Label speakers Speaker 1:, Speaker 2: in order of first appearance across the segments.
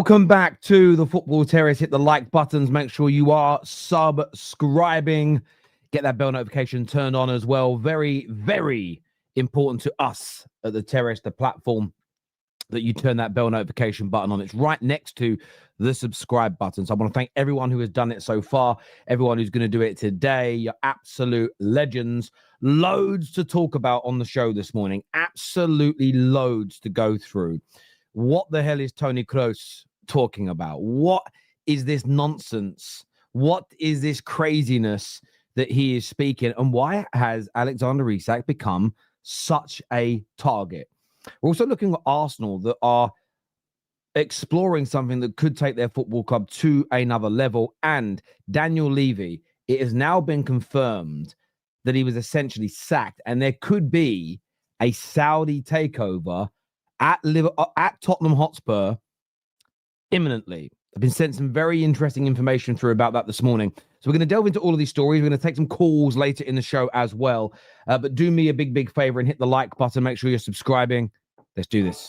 Speaker 1: Welcome back to the Football Terrace. Hit the like buttons. Make sure you are subscribing. Get that bell notification turned on as well. Very, very important to us at the Terrace, the platform, that you turn that bell notification button on. It's right next to the subscribe button. So I want to thank everyone who has done it so far, everyone who's going to do it today. You're absolute legends. Loads to talk about on the show this morning. Absolutely loads to go through. What the hell is Toni Kroos talking about? What is this nonsense? What is this craziness that he is speaking? And why has Alexander Isak become such a target? We're also looking at Arsenal that are exploring something that could take their football club to another level. And Daniel Levy, it has now been confirmed that he was essentially sacked, and there could be a Saudi takeover at Tottenham Hotspur imminently. I've been sent some very interesting information through about that this morning. So we're going to delve into all of these stories. We're going to take some calls later in the show as well. But do me a big, big favor and hit the like button. Make sure you're subscribing. Let's do this.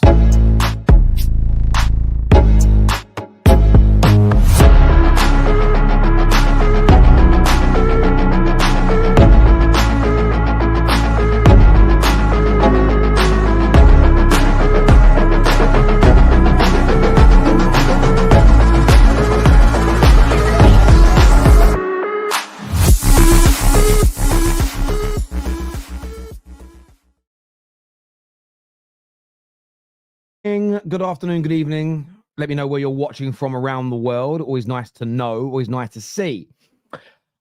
Speaker 1: Good afternoon, good evening. Let me know where you're watching from around the world. Always nice to know, always nice to see.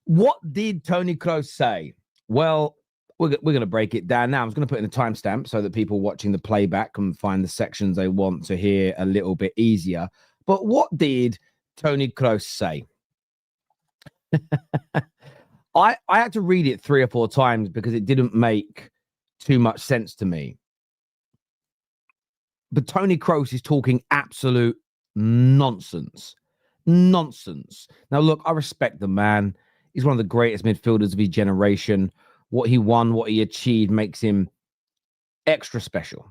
Speaker 1: What did Toni Kroos say? Well, we're going to break it down now. I'm just going to put in a timestamp so that people watching the playback can find the sections they want to hear a little bit easier. But what did Toni Kroos say? I had to read it 3 or 4 times because it didn't make too much sense to me. But Toni Kroos is talking absolute nonsense. Nonsense. Now, look, I respect the man. He's one of the greatest midfielders of his generation. What he won, what he achieved makes him extra special.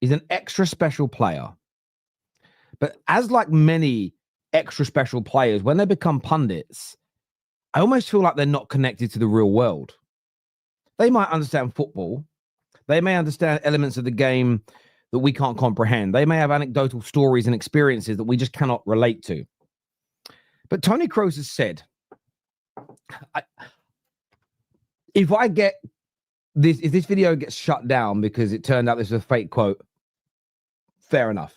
Speaker 1: He's an extra special player. But as like many extra special players, when they become pundits, I almost feel like they're not connected to the real world. They might understand football. They may understand elements of the game that we can't comprehend. They may have anecdotal stories and experiences that we just cannot relate to. But Toni Kroos has said, if this video gets shut down because it turned out this was a fake quote, fair enough.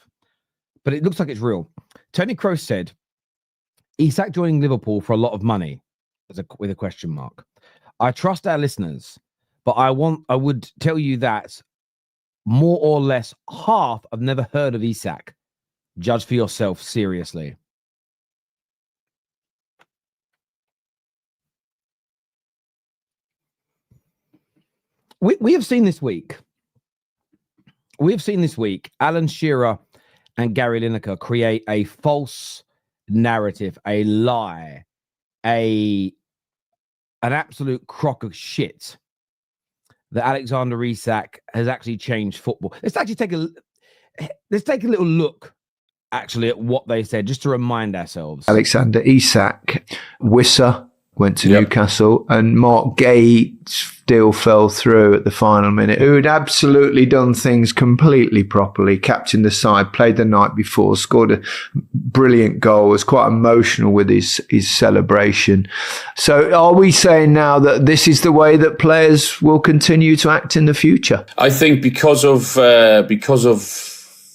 Speaker 1: But it looks like it's real. Toni Kroos said, Isak joining Liverpool for a lot of money, with a question mark. I trust our listeners, but I would tell you that more or less half have never heard of Isak. Judge for yourself, seriously. We have seen this week. Alan Shearer and Gary Lineker create a false narrative, a lie, an absolute crock of shit that Alexander Isak has actually changed football. Let's take a little look actually at what they said, just to remind ourselves.
Speaker 2: Alexander Isak, Wissa went to Newcastle, and Mark Gay still fell through at the final minute, who had absolutely done things completely properly, captained the side, played the night before, scored a brilliant goal, was quite emotional with his celebration. So are we saying now that this is the way that players will continue to act in the future?
Speaker 3: I think because of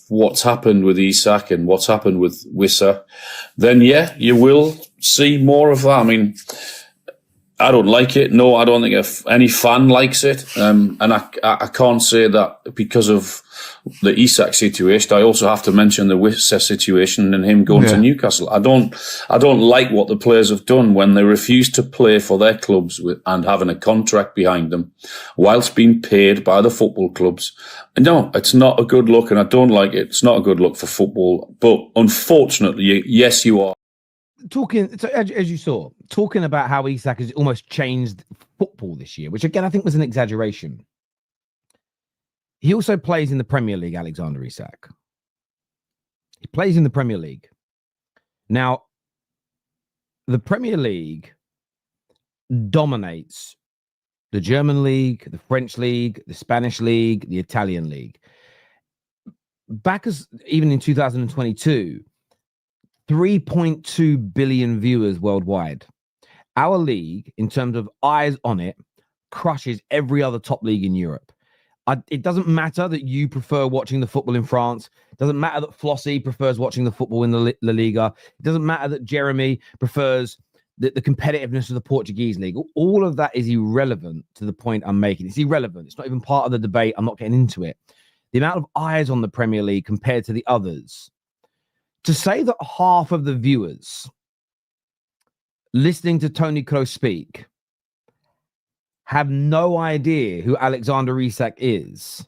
Speaker 3: what's happened with Isak and what's happened with Wissa, then yeah, you will see more of that. I mean, I don't like it. No, I don't think any fan likes it. And I can't say that because of the Isak situation. I also have to mention the Wissa situation and him going to Newcastle. I don't like what the players have done when they refuse to play for their clubs and having a contract behind them whilst being paid by the football clubs. No, it's not a good look, and I don't like it. It's not a good look for football. But unfortunately, yes, you are.
Speaker 1: Talking, so as you saw, talking about how Isak has almost changed football this year, which again, I think was an exaggeration. He also plays in the Premier League, Alexander Isak. He plays in the Premier League. Now, the Premier League dominates the German league, the French league, the Spanish league, the Italian league. Back as even in 2022, 3.2 billion viewers worldwide. Our league, in terms of eyes on it, crushes every other top league in Europe. It doesn't matter that you prefer watching the football in France. It doesn't matter that Flossie prefers watching the football in the La Liga. It doesn't matter that Jeremy prefers the competitiveness of the Portuguese league. All of that is irrelevant to the point I'm making. It's irrelevant. It's not even part of the debate. I'm not getting into it. The amount of eyes on the Premier League compared to the others. To say that half of the viewers listening to Tony Kroos speak have no idea who Alexander Isak is,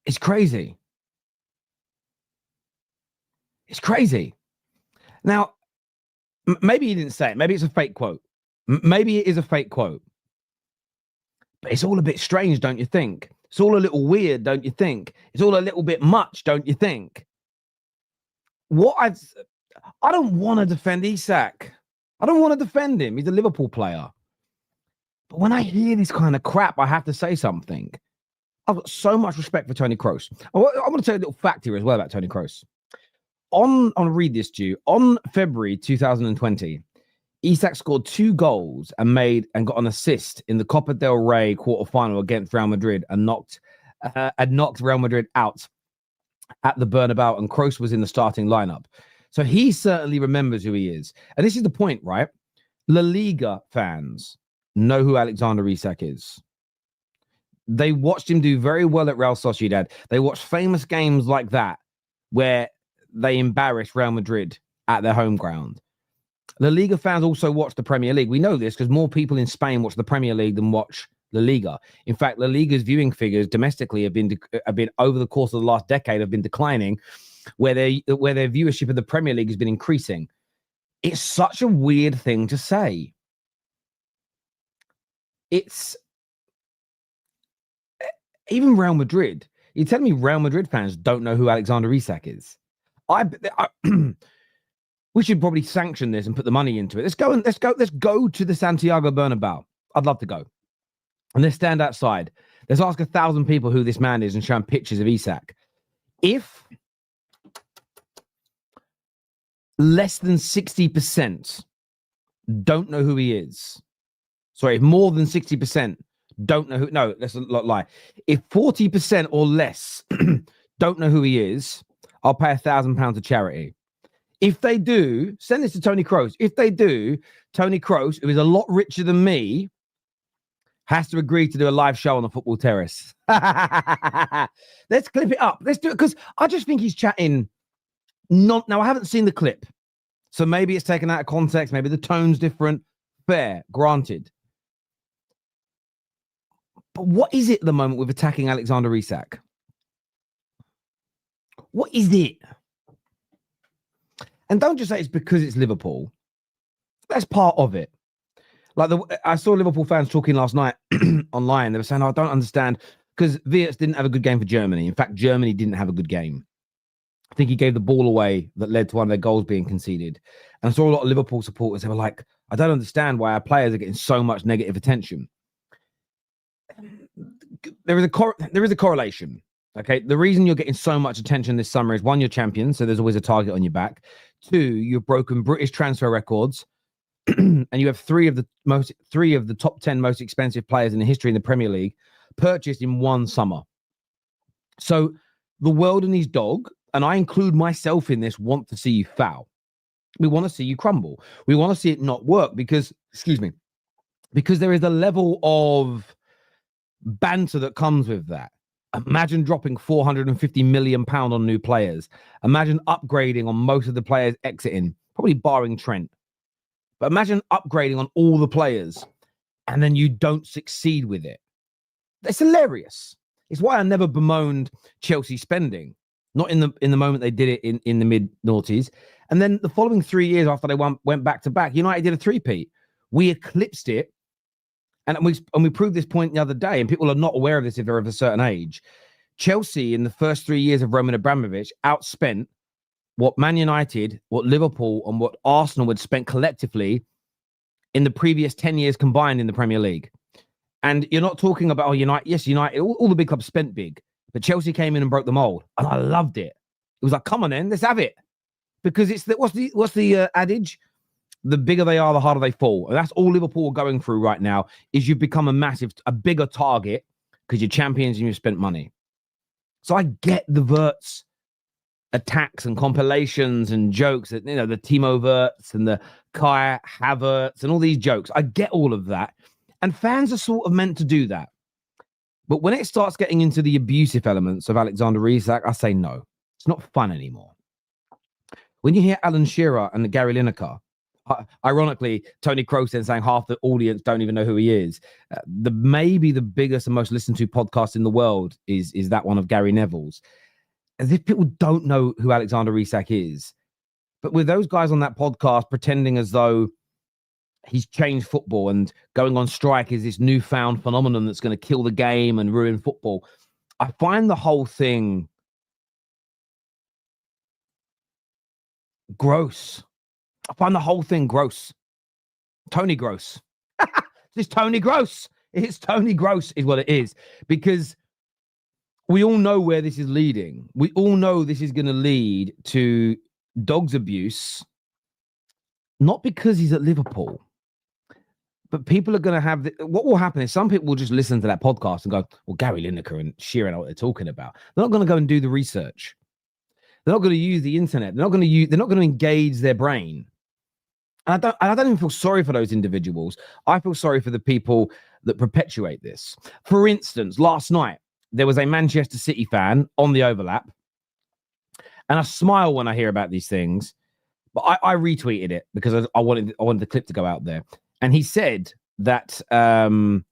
Speaker 1: it's crazy. It's crazy. Now, maybe he didn't say it. Maybe it's a fake quote. Maybe it is a fake quote. But it's all a bit strange, don't you think? It's all a little weird, don't you think? It's all a little bit much, don't you think? I don't want to defend Isak. I don't want to defend him. He's a Liverpool player. But when I hear this kind of crap, I have to say something. I've got so much respect for Tony Kroos. I want to tell you a little fact here as well about Tony Kroos. I'll read this to you. On February 2020, Isak scored 2 goals and got an assist in the Copa del Rey quarterfinal against Real Madrid and knocked Real Madrid out at the Bernabeu, and Kroos was in the starting lineup. So he certainly remembers who he is. And this is the point, right? La Liga fans know who Alexander Isak is. They watched him do very well at Real Sociedad. They watched famous games like that where they embarrassed Real Madrid at their home ground. La Liga fans also watch the Premier League. We know this because more people in Spain watch the Premier League than watch La Liga. In fact, La Liga's viewing figures domestically have been over the course of the last decade have been declining, where their viewership of the Premier League has been increasing. It's such a weird thing to say. It's even Real Madrid. You tell me Real Madrid fans don't know who Alexander Isak is. We should probably sanction this and put the money into it. Let's go to the Santiago Bernabeu. I'd love to go. And let's stand outside. Let's ask 1,000 people who this man is and show them pictures of Isak. If less than 60% don't know who he is, sorry, if more than 60% don't know who, no, that's a lie. If 40% or less don't know who he is, I'll pay £1,000 to charity. If they do, send this to Tony Kroos. If they do, Tony Kroos, who is a lot richer than me, has to agree to do a live show on the Football Terrace. Let's clip it up. Let's do it because I just think he's chatting. Now, I haven't seen the clip, so maybe it's taken out of context. Maybe the tone's different. Fair, granted. But what is it at the moment with attacking Alexander Isak? What is it? And don't just say it's because it's Liverpool. That's part of it. Like I saw Liverpool fans talking last night online. They were saying, I don't understand because Wirtz didn't have a good game for Germany. In fact, Germany didn't have a good game. I think he gave the ball away that led to one of their goals being conceded. And I saw a lot of Liverpool supporters. They were like, I don't understand why our players are getting so much negative attention. There is a correlation. Okay, the reason you're getting so much attention this summer is 1, you're champions, so there's always a target on your back. 2, you've broken British transfer records, and you have 3 of the top 10 most expensive players in the history in the Premier League purchased in 1 summer. So the world and his dog, and I include myself in this, want to see you foul. We want to see you crumble. We want to see it not work because there is a level of banter that comes with that. Imagine dropping £450 million on new players. Imagine upgrading on most of the players exiting, probably barring Trent. But imagine upgrading on all the players and then you don't succeed with it. It's hilarious. It's why I never bemoaned Chelsea spending. Not in the moment they did it in the mid-noughties. And then the following 3 years after they went back-to-back, United did a three-peat. We eclipsed it. And we proved this point the other day, and people are not aware of this if they're of a certain age. Chelsea, in the first 3 years of Roman Abramovich, outspent what Man United, what Liverpool, and what Arsenal had spent collectively in the previous 10 years combined in the Premier League. And you're not talking about, United. Yes, United, all the big clubs spent big, but Chelsea came in and broke the mold. And I loved it. It was like, come on then, let's have it. Because it's what's the adage? The bigger they are, the harder they fall. And that's all Liverpool are going through right now, is you've become a bigger target because you're champions and you've spent money. So I get the Verts attacks and compilations and jokes that, the Timo Verts and the Kai Havertz and all these jokes. I get all of that. And fans are sort of meant to do that. But when it starts getting into the abusive elements of Alexander Isak, I say no. It's not fun anymore. When you hear Alan Shearer and Gary Lineker, ironically, Tony Kroos then saying half the audience don't even know who he is. Maybe the biggest and most listened to podcast in the world is that one of Gary Neville's. As if people don't know who Alexander Isak is. But with those guys on that podcast pretending as though he's changed football and going on strike is this newfound phenomenon that's going to kill the game and ruin football, I find the whole thing gross. I find the whole thing gross. Tony Gross. It's Tony Gross. It's Tony Gross is what it is. Because we all know where this is leading. We all know this is going to lead to dogs abuse. Not because he's at Liverpool. But people are going to have... what will happen is some people will just listen to that podcast and go, well, Gary Lineker and Shearer know what they're talking about. They're not going to go and do the research. They're not going to use the internet. They're not going to engage their brain. And I don't even feel sorry for those individuals. I feel sorry for the people that perpetuate this. For instance, last night, there was a Manchester City fan on the overlap. And I smile when I hear about these things. But I retweeted it because I wanted the clip to go out there. And he said that Guardiola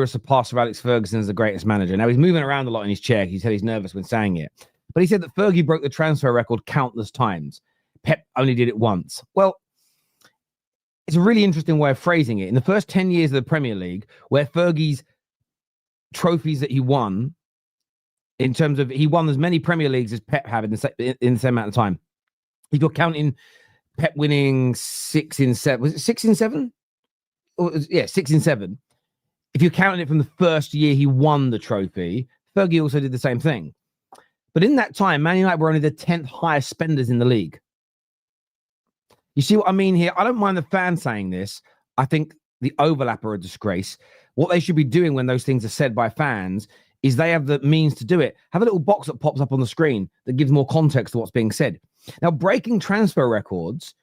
Speaker 1: has surpassed Sir Alex Ferguson as the greatest manager. Now, he's moving around a lot in his chair. He said he's nervous when saying it. But he said that Fergie broke the transfer record countless times. Pep only did it once. Well, it's a really interesting way of phrasing it. In the first 10 years of the Premier League, where Fergie's trophies that he won, in terms of he won as many Premier Leagues as Pep had in the same amount of time. If you're counting Pep winning 6 in 7, was it 6 in 7? 6 in 7. If you're counting it from the first year he won the trophy, Fergie also did the same thing. But in that time, Man United were only the 10th highest spenders in the league. You see what I mean here? I don't mind the fans saying this. I think the overlap are a disgrace. What they should be doing when those things are said by fans is they have the means to do it. Have a little box that pops up on the screen that gives more context to what's being said. Now, breaking transfer records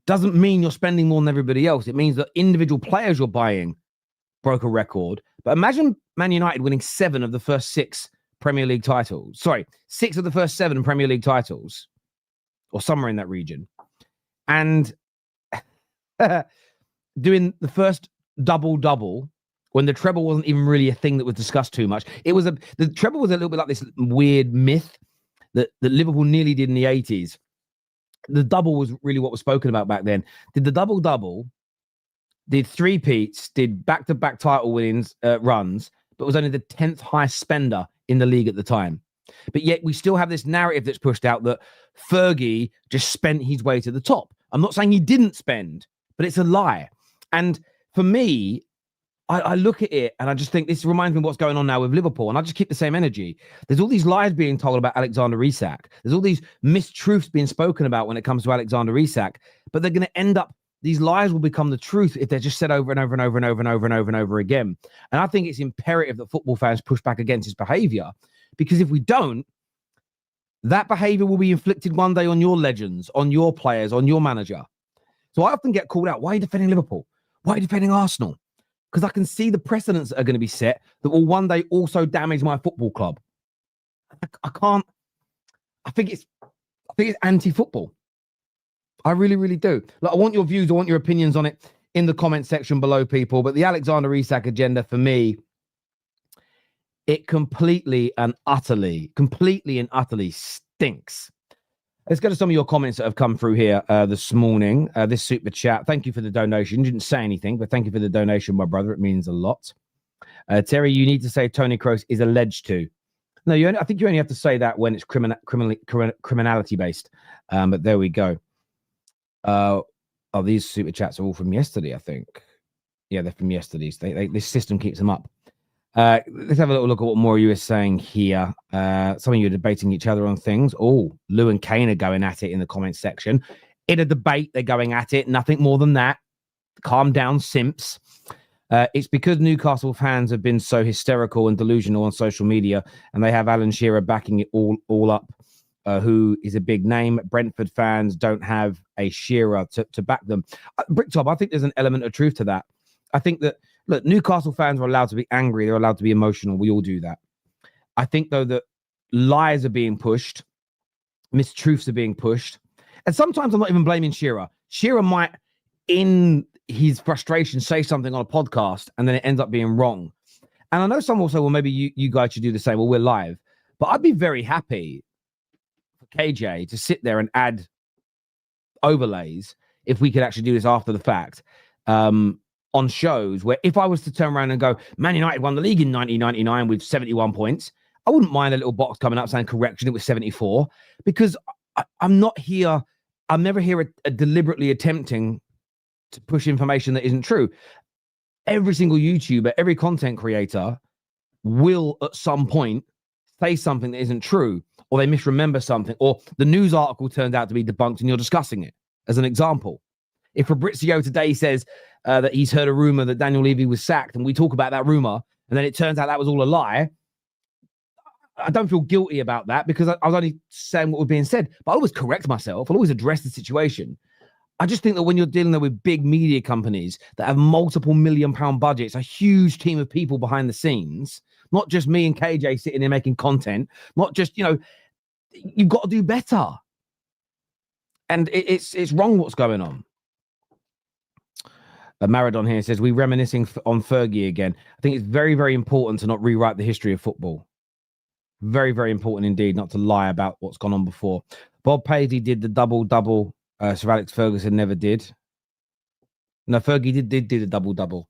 Speaker 1: doesn't mean you're spending more than everybody else. It means that individual players you're buying broke a record. But imagine Man United winning 7 of the first 6 Premier League titles. Sorry, 6 of the first 7 Premier League titles, or somewhere in that region. And doing the first double-double when the treble wasn't even really a thing that was discussed too much. The treble was a little bit like this weird myth that Liverpool nearly did in the 80s. The double was really what was spoken about back then. Did the double-double, did 3-peats, did back-to-back title winnings, runs, but was only the 10th highest spender in the league at the time. But yet we still have this narrative that's pushed out that Fergie just spent his way to the top. I'm not saying he didn't spend, but it's a lie. And for me, I look at it and I just think this reminds me of what's going on now with Liverpool. And I just keep the same energy. There's all these lies being told about Alexander Isak. There's all these mistruths being spoken about when it comes to Alexander Isak. But they're going to end up, these lies will become the truth if they're just said over and over and over and over and over and over and over again. And I think it's imperative that football fans push back against his behavior. Because if we don't, that behavior will be inflicted one day on your legends, on your players, on your manager. So I often get called out. Why are you defending Liverpool? Why are you defending Arsenal? Because I can see the precedents that are going to be set that will one day also damage my football club. I can't. I think it's anti-football. I really, really do. Like, I want your views. I want your opinions on it in the comment section below, people. But the Alexander Isak agenda for me, it completely and utterly stinks. Let's go to some of your comments that have come through here this morning. This super chat. Thank you for the donation. You didn't say anything, but thank you for the donation, my brother. It means a lot. Terry, you need to say Tony Kroos is alleged to. No, I think you only have to say that when it's criminality based. But there we go. These super chats are all from yesterday, I think. Yeah, they're from yesterday's. This system keeps them up. Let's have a little look at what more you were saying here. Some of you are debating each other on things. Oh, Lou and Kane are going at it in the comments section. In a debate, they're going at it. Nothing more than that. Calm down, simps. It's because Newcastle fans have been so hysterical and delusional on social media, and they have Alan Shearer backing it all up, who is a big name. Brentford fans don't have a Shearer to back them. Bricktop, I think there's an element of truth to that. I think that, look, Newcastle fans are allowed to be angry. They're allowed to be emotional. We all do that. I think, though, that lies are being pushed. Mistruths are being pushed. And sometimes I'm not even blaming Shearer. Shearer might, in his frustration, say something on a podcast and then it ends up being wrong. And I know some will say, well, maybe you guys should do the same. Well, we're live. But I'd be very happy for KJ to sit there and add overlays if we could actually do this after the fact. On shows where if I was to turn around and go, Man United won the league in 1999 with 71 points, I wouldn't mind a little box coming up saying, correction, it was 74, because I'm not here. I'm never here deliberately attempting to push information that isn't true. Every single YouTuber, every content creator will at some point say something that isn't true, or they misremember something, or the news article turned out to be debunked and you're discussing it, as an example. If Fabrizio today says that he's heard a rumor that Daniel Levy was sacked, and we talk about that rumor, and then it turns out that was all a lie, I don't feel guilty about that because I was only saying what was being said. But I always correct myself. I'll always address the situation. I just think that when you're dealing with big media companies that have multiple £1 million budgets, a huge team of people behind the scenes, not just me and KJ sitting there making content, not just, you've got to do better. And it's wrong what's going on. Maradon here says, we reminiscing on Fergie again. I think it's very, very important to not rewrite the history of football. Very, very important indeed not to lie about what's gone on before. Bob Paisley did the double-double. Sir Alex Ferguson never did. No, Fergie did do the double-double.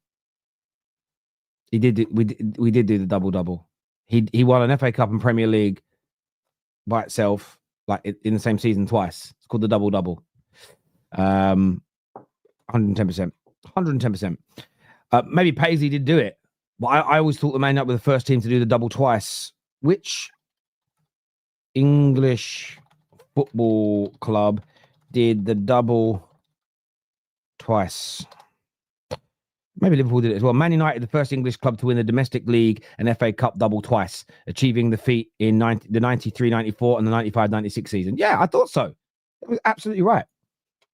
Speaker 1: He did. We did do the double-double. He won an FA Cup and Premier League by itself, like in the same season twice. It's called the double-double. 110%. 110%. Maybe Paisley did do it, but I always thought the Man United were the first team to do the double twice. Which English football club did the double twice? Maybe Liverpool did it as well. Man United, the first English club to win the domestic league and FA Cup double twice, achieving the feat in the 93-94 and the 95-96 season. Yeah, I thought so. That was absolutely right.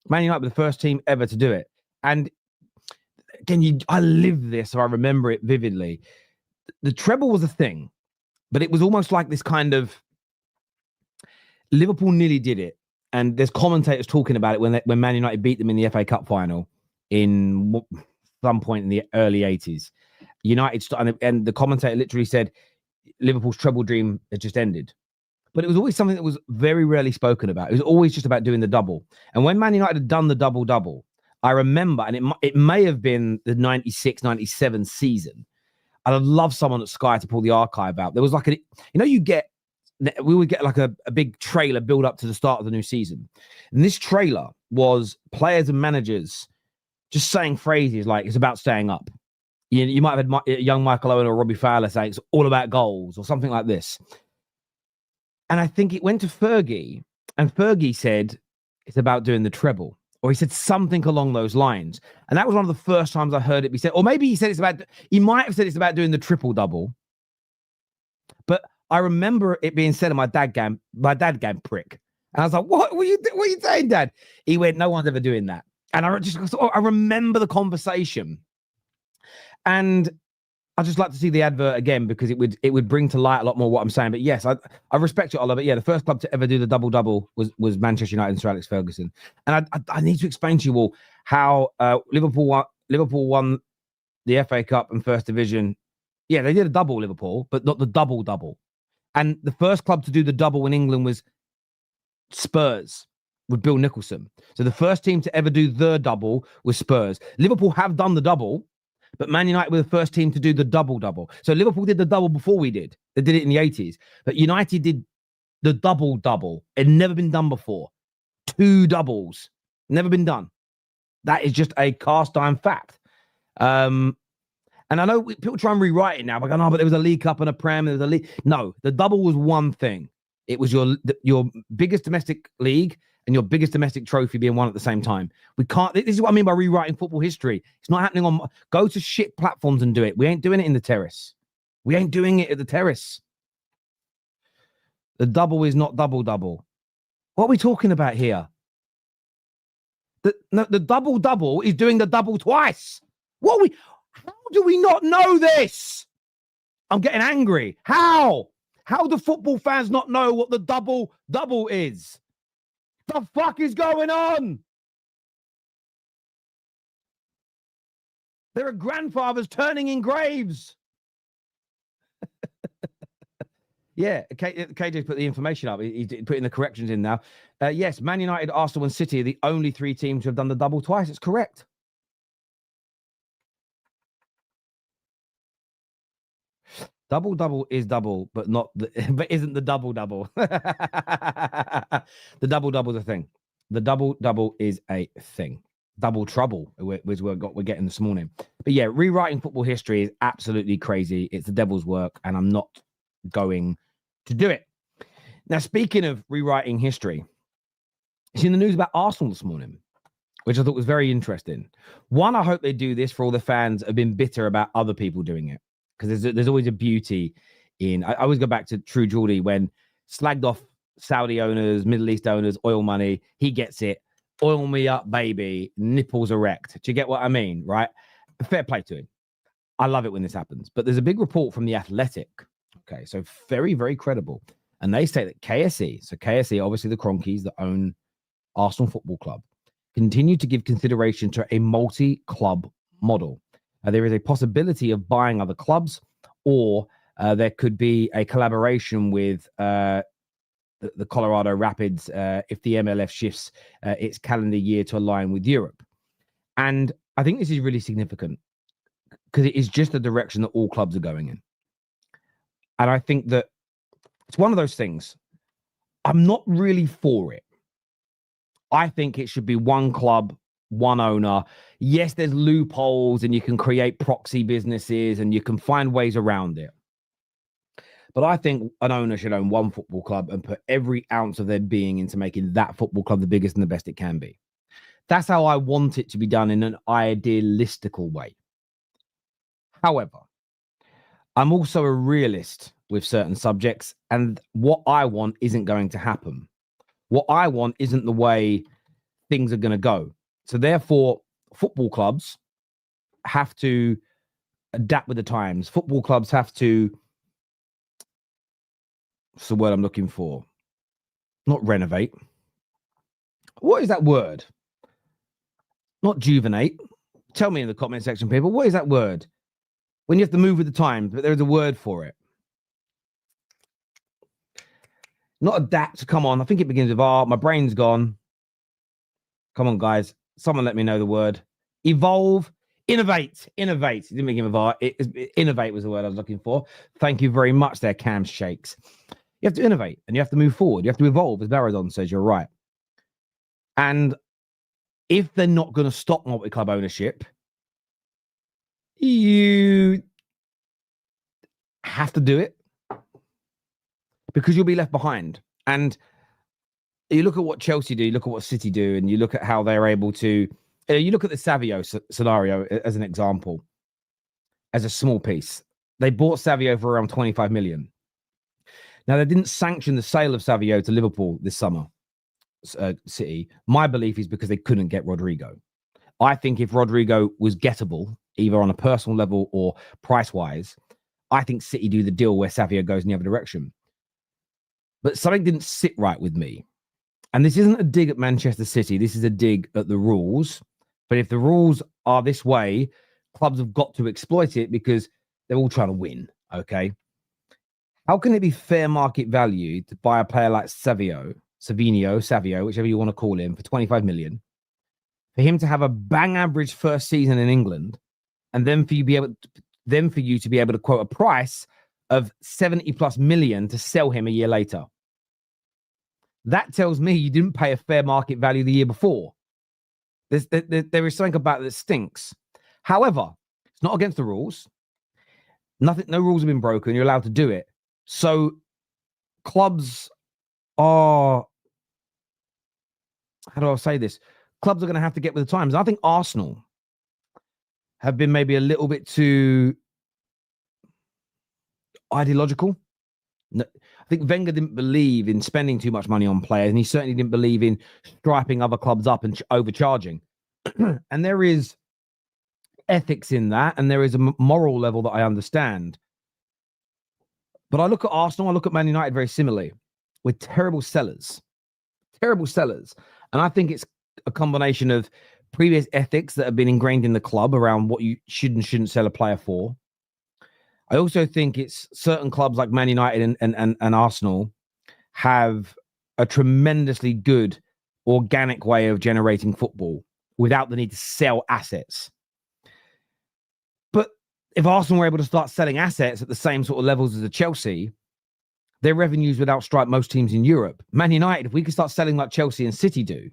Speaker 1: Man United were the first team ever to do it. And again, I lived this, so I remember it vividly. The treble was a thing, but it was almost like this kind of Liverpool nearly did it. And there's commentators talking about it when Man United beat them in the FA Cup final in some point in the early 80s. United, and the commentator literally said Liverpool's treble dream had just ended. But it was always something that was very rarely spoken about. It was always just about doing the double. And when Man United had done the double-double, I remember, and it may have been the 96-97 season, and I'd love someone at Sky to pull the archive out. There was like we would get like a big trailer build up to the start of the new season. And this trailer was players and managers just saying phrases like, it's about staying up. You might have had young Michael Owen or Robbie Fowler saying it's all about goals or something like this. And I think it went to Fergie, and Fergie said it's about doing the treble. Or he said something along those lines. And that was one of the first times I heard it be said. Or maybe he might have said it's about doing the triple double. But I remember it being said, and my dad gam prick. And I was like, what are you saying, Dad? He went, no one's ever doing that. And I remember the conversation. And I'd just like to see the advert again because it would bring to light a lot more what I'm saying. But yes, I respect it, Oliver. Yeah, the first club to ever do the double-double was Manchester United and Sir Alex Ferguson. And I need to explain to you all how Liverpool won the FA Cup and First Division. Yeah, they did a double, Liverpool, but not the double-double. And the first club to do the double in England was Spurs with Bill Nicholson. So the first team to ever do the double was Spurs. Liverpool have done the double, But Man United were the first team to do the double-double. So Liverpool did the double before we did. They did it in the 80s. But United did the double-double. It had never been done before. 2 doubles. Never been done. That is just a cast-iron fact. And I know people try and rewrite it now. But no, but there was a League Cup and a Prem. There was a league. No, the double was one thing. It was your biggest domestic league and your biggest domestic trophy being won at the same time. We can't. This is what I mean by rewriting football history. It's not happening on. Go to shit platforms and do it. We ain't doing it in the Terrace. We ain't doing it at the Terrace. The double is not double-double. What are we talking about here? The double-double is doing the double twice. How do we not know this? I'm getting angry. How? How do football fans not know what the double-double is? The fuck is going on? There are grandfathers turning in graves. Yeah, KJ's put the information up. He's putting the corrections in now. Yes, Man United, Arsenal, and City are the only 3 teams who have done the double twice. It's correct. Double-double is double, but isn't the double-double. The double-double is a thing. The double-double is a thing. Double trouble was what we're getting this morning. But yeah, rewriting football history is absolutely crazy. It's the devil's work, and I'm not going to do it. Now, speaking of rewriting history, it's in the news about Arsenal this morning, which I thought was very interesting. One, I hope they do this for all the fans that have been bitter about other people doing it. Because there's always a beauty in... I always go back to True Geordie when slagged off Saudi owners, Middle East owners, oil money. He gets it. Oil me up, baby. Nipples erect. Do you get what I mean, right? Fair play to him. I love it when this happens. But there's a big report from The Athletic. Okay, so very, very credible. And they say that KSE, obviously the Cronkies that own Arsenal Football Club, continue to give consideration to a multi-club model. There is a possibility of buying other clubs, or there could be a collaboration with the Colorado Rapids if the MLS shifts its calendar year to align with Europe. And I think this is really significant because it is just the direction that all clubs are going in. And I think that it's one of those things. I'm not really for it. I think it should be one club, one owner. Yes, there's loopholes and you can create proxy businesses and you can find ways around it. But I think an owner should own one football club and put every ounce of their being into making that football club the biggest and the best it can be. That's how I want it to be done in an idealistical way. However, I'm also a realist with certain subjects, and what I want isn't going to happen. What I want isn't the way things are going to go. So therefore, football clubs have to adapt with the times. Football clubs have to, what's the word I'm looking for? Not renovate. What is that word? Not juvenate. Tell me in the comment section, people. What is that word? When you have to move with the times, but there's a word for it. Not adapt. Come on. I think it begins with R. My brain's gone. Come on, guys. Someone let me know the word. Evolve. Innovate. Innovate. It didn't begin with R. Innovate was the word I was looking for. Thank you very much there, Cam Shakes. You have to innovate and you have to move forward. You have to evolve, as Baradon says. You're right. And if they're not going to stop multi-club ownership, you have to do it because you'll be left behind. And you look at what Chelsea do, you look at what City do, and you look at how they're able to, you look at the Savio scenario as an example, as a small piece. They bought Savio for around 25 million. Now, they didn't sanction the sale of Savio to Liverpool this summer, City. My belief is because they couldn't get Rodrigo. I think if Rodrigo was gettable, either on a personal level or price-wise, I think City do the deal where Savio goes in the other direction. But something didn't sit right with me. And this isn't a dig at Manchester City. This is a dig at the rules. But if the rules are this way, clubs have got to exploit it because they're all trying to win, okay? How can it be fair market value to buy a player like Savio, whichever you want to call him, for 25 million? For him to have a bang average first season in England and then for you to be able to quote a price of 70 plus million to sell him a year later. That tells me you didn't pay a fair market value the year before. There is something about it that stinks. However, it's not against the rules. No rules have been broken. You're allowed to do it. So clubs are, how do I say this? Clubs are going to have to get with the times. I think Arsenal have been maybe a little bit too ideological. No, I think Wenger didn't believe in spending too much money on players, and he certainly didn't believe in striping other clubs up and overcharging. And there is ethics in that, and there is a moral level that I understand. But I look at Arsenal, I look at Man United very similarly. We're terrible sellers. And I think it's a combination of previous ethics that have been ingrained in the club around what you should and shouldn't sell a player for. I also think it's certain clubs like Man United and Arsenal have a tremendously good organic way of generating football without the need to sell assets. But if Arsenal were able to start selling assets at the same sort of levels as the Chelsea, their revenues would outstrip most teams in Europe. Man United, if we could start selling like Chelsea and City do,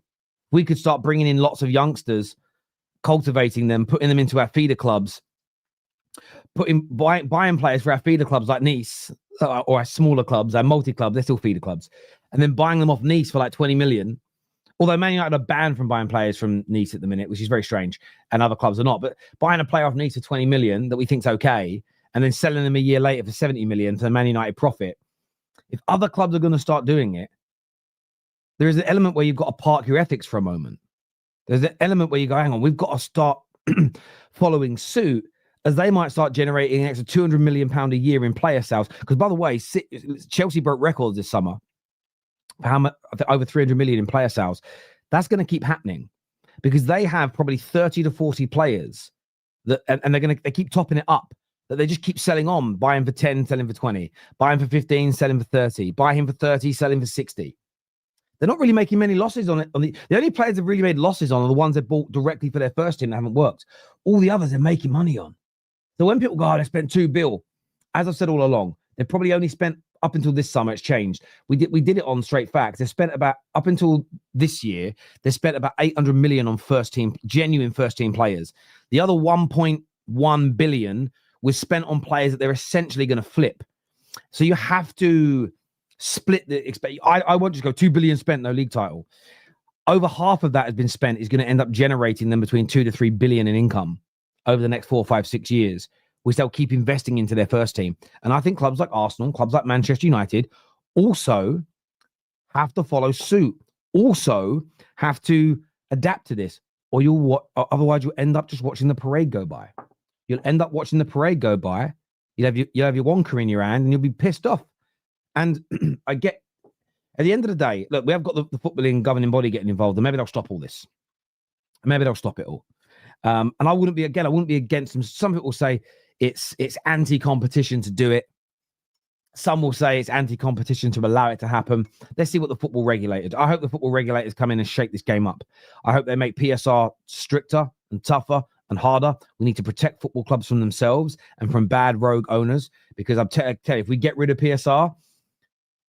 Speaker 1: we could start bringing in lots of youngsters, cultivating them, putting them into our feeder clubs, buying players for our feeder clubs like Nice, or our smaller clubs, our multi-clubs, they're still feeder clubs, and then buying them off Nice for like 20 million. Although Man United are banned from buying players from Nice at the minute, which is very strange, and other clubs are not. But buying a player off Nice for 20 million that we think's okay, and then selling them a year later for 70 million for the Man United profit. If other clubs are going to start doing it, there is an element where you've got to park your ethics for a moment. There's an element where you go, hang on, we've got to start following suit, as they might start generating an extra £200 million a year in player sales. Because, by the way, Chelsea broke records this summer for how much, over 300 million in player sales. That's going to keep happening because they have probably 30 to 40 players that, and they keep topping it up, that they just keep selling on, buying for 10, selling for 20, buying for 15, selling for 30, buy him for 30, selling for 60. They're not really making many losses on it. The only players they've really made losses on are the ones they bought directly for their first team that haven't worked. All the others they're making money on. So when people go, oh, they spent $2 billion, as I've said all along, they probably only spent up until this summer. It's changed. We did it on straight facts. They spent about up until this year. They spent about 800 million on genuine first team players. The other 1.1 billion was spent on players that they're essentially going to flip. So you have to split the. I won't just go 2 billion spent, no league title. Over half of that has been spent is going to end up generating them between 2 to 3 billion in income over the next 4, 5, 6 years, which they'll keep investing into their first team. And I think clubs like Arsenal, clubs like Manchester United also have to follow suit, also have to adapt to this, or otherwise you'll end up just watching the parade go by. You'll end up watching the parade go by. You'll have your wonka in your hand and you'll be pissed off. And I get, at the end of the day, look, we have got the footballing governing body getting involved, and maybe they'll stop all this. Maybe they'll stop it all. And I wouldn't be against them. Some people say it's anti-competition to do it. Some will say it's anti-competition to allow it to happen. Let's see what the football regulators. I hope the football regulators come in and shake this game up. I hope they make PSR stricter and tougher and harder. We need to protect football clubs from themselves and from bad rogue owners. Because I'm telling you, if we get rid of PSR,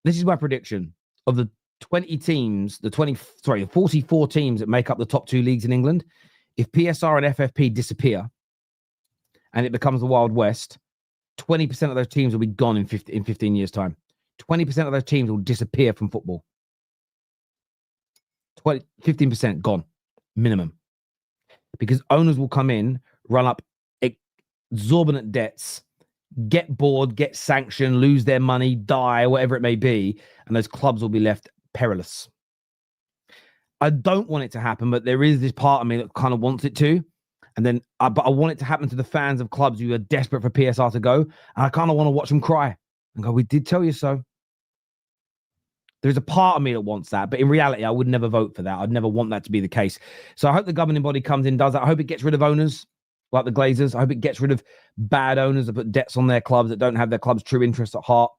Speaker 1: this is my prediction of the 44 teams that make up the top 2 leagues in England. If PSR and FFP disappear and it becomes the Wild West, 20% of those teams will be gone in 15 years' time. 20% of those teams will disappear from football. 15% gone, minimum. Because owners will come in, run up exorbitant debts, get bored, get sanctioned, lose their money, die, whatever it may be, and those clubs will be left perilous. I don't want it to happen, but there is this part of me that kind of wants it to. And then, but I want it to happen to the fans of clubs who are desperate for PSR to go. And I kind of want to watch them cry and go, we did tell you so. There's a part of me that wants that. But in reality, I would never vote for that. I'd never want that to be the case. So I hope the governing body comes in, does that. I hope it gets rid of owners like the Glazers. I hope it gets rid of bad owners that put debts on their clubs, that don't have their club's true interests at heart.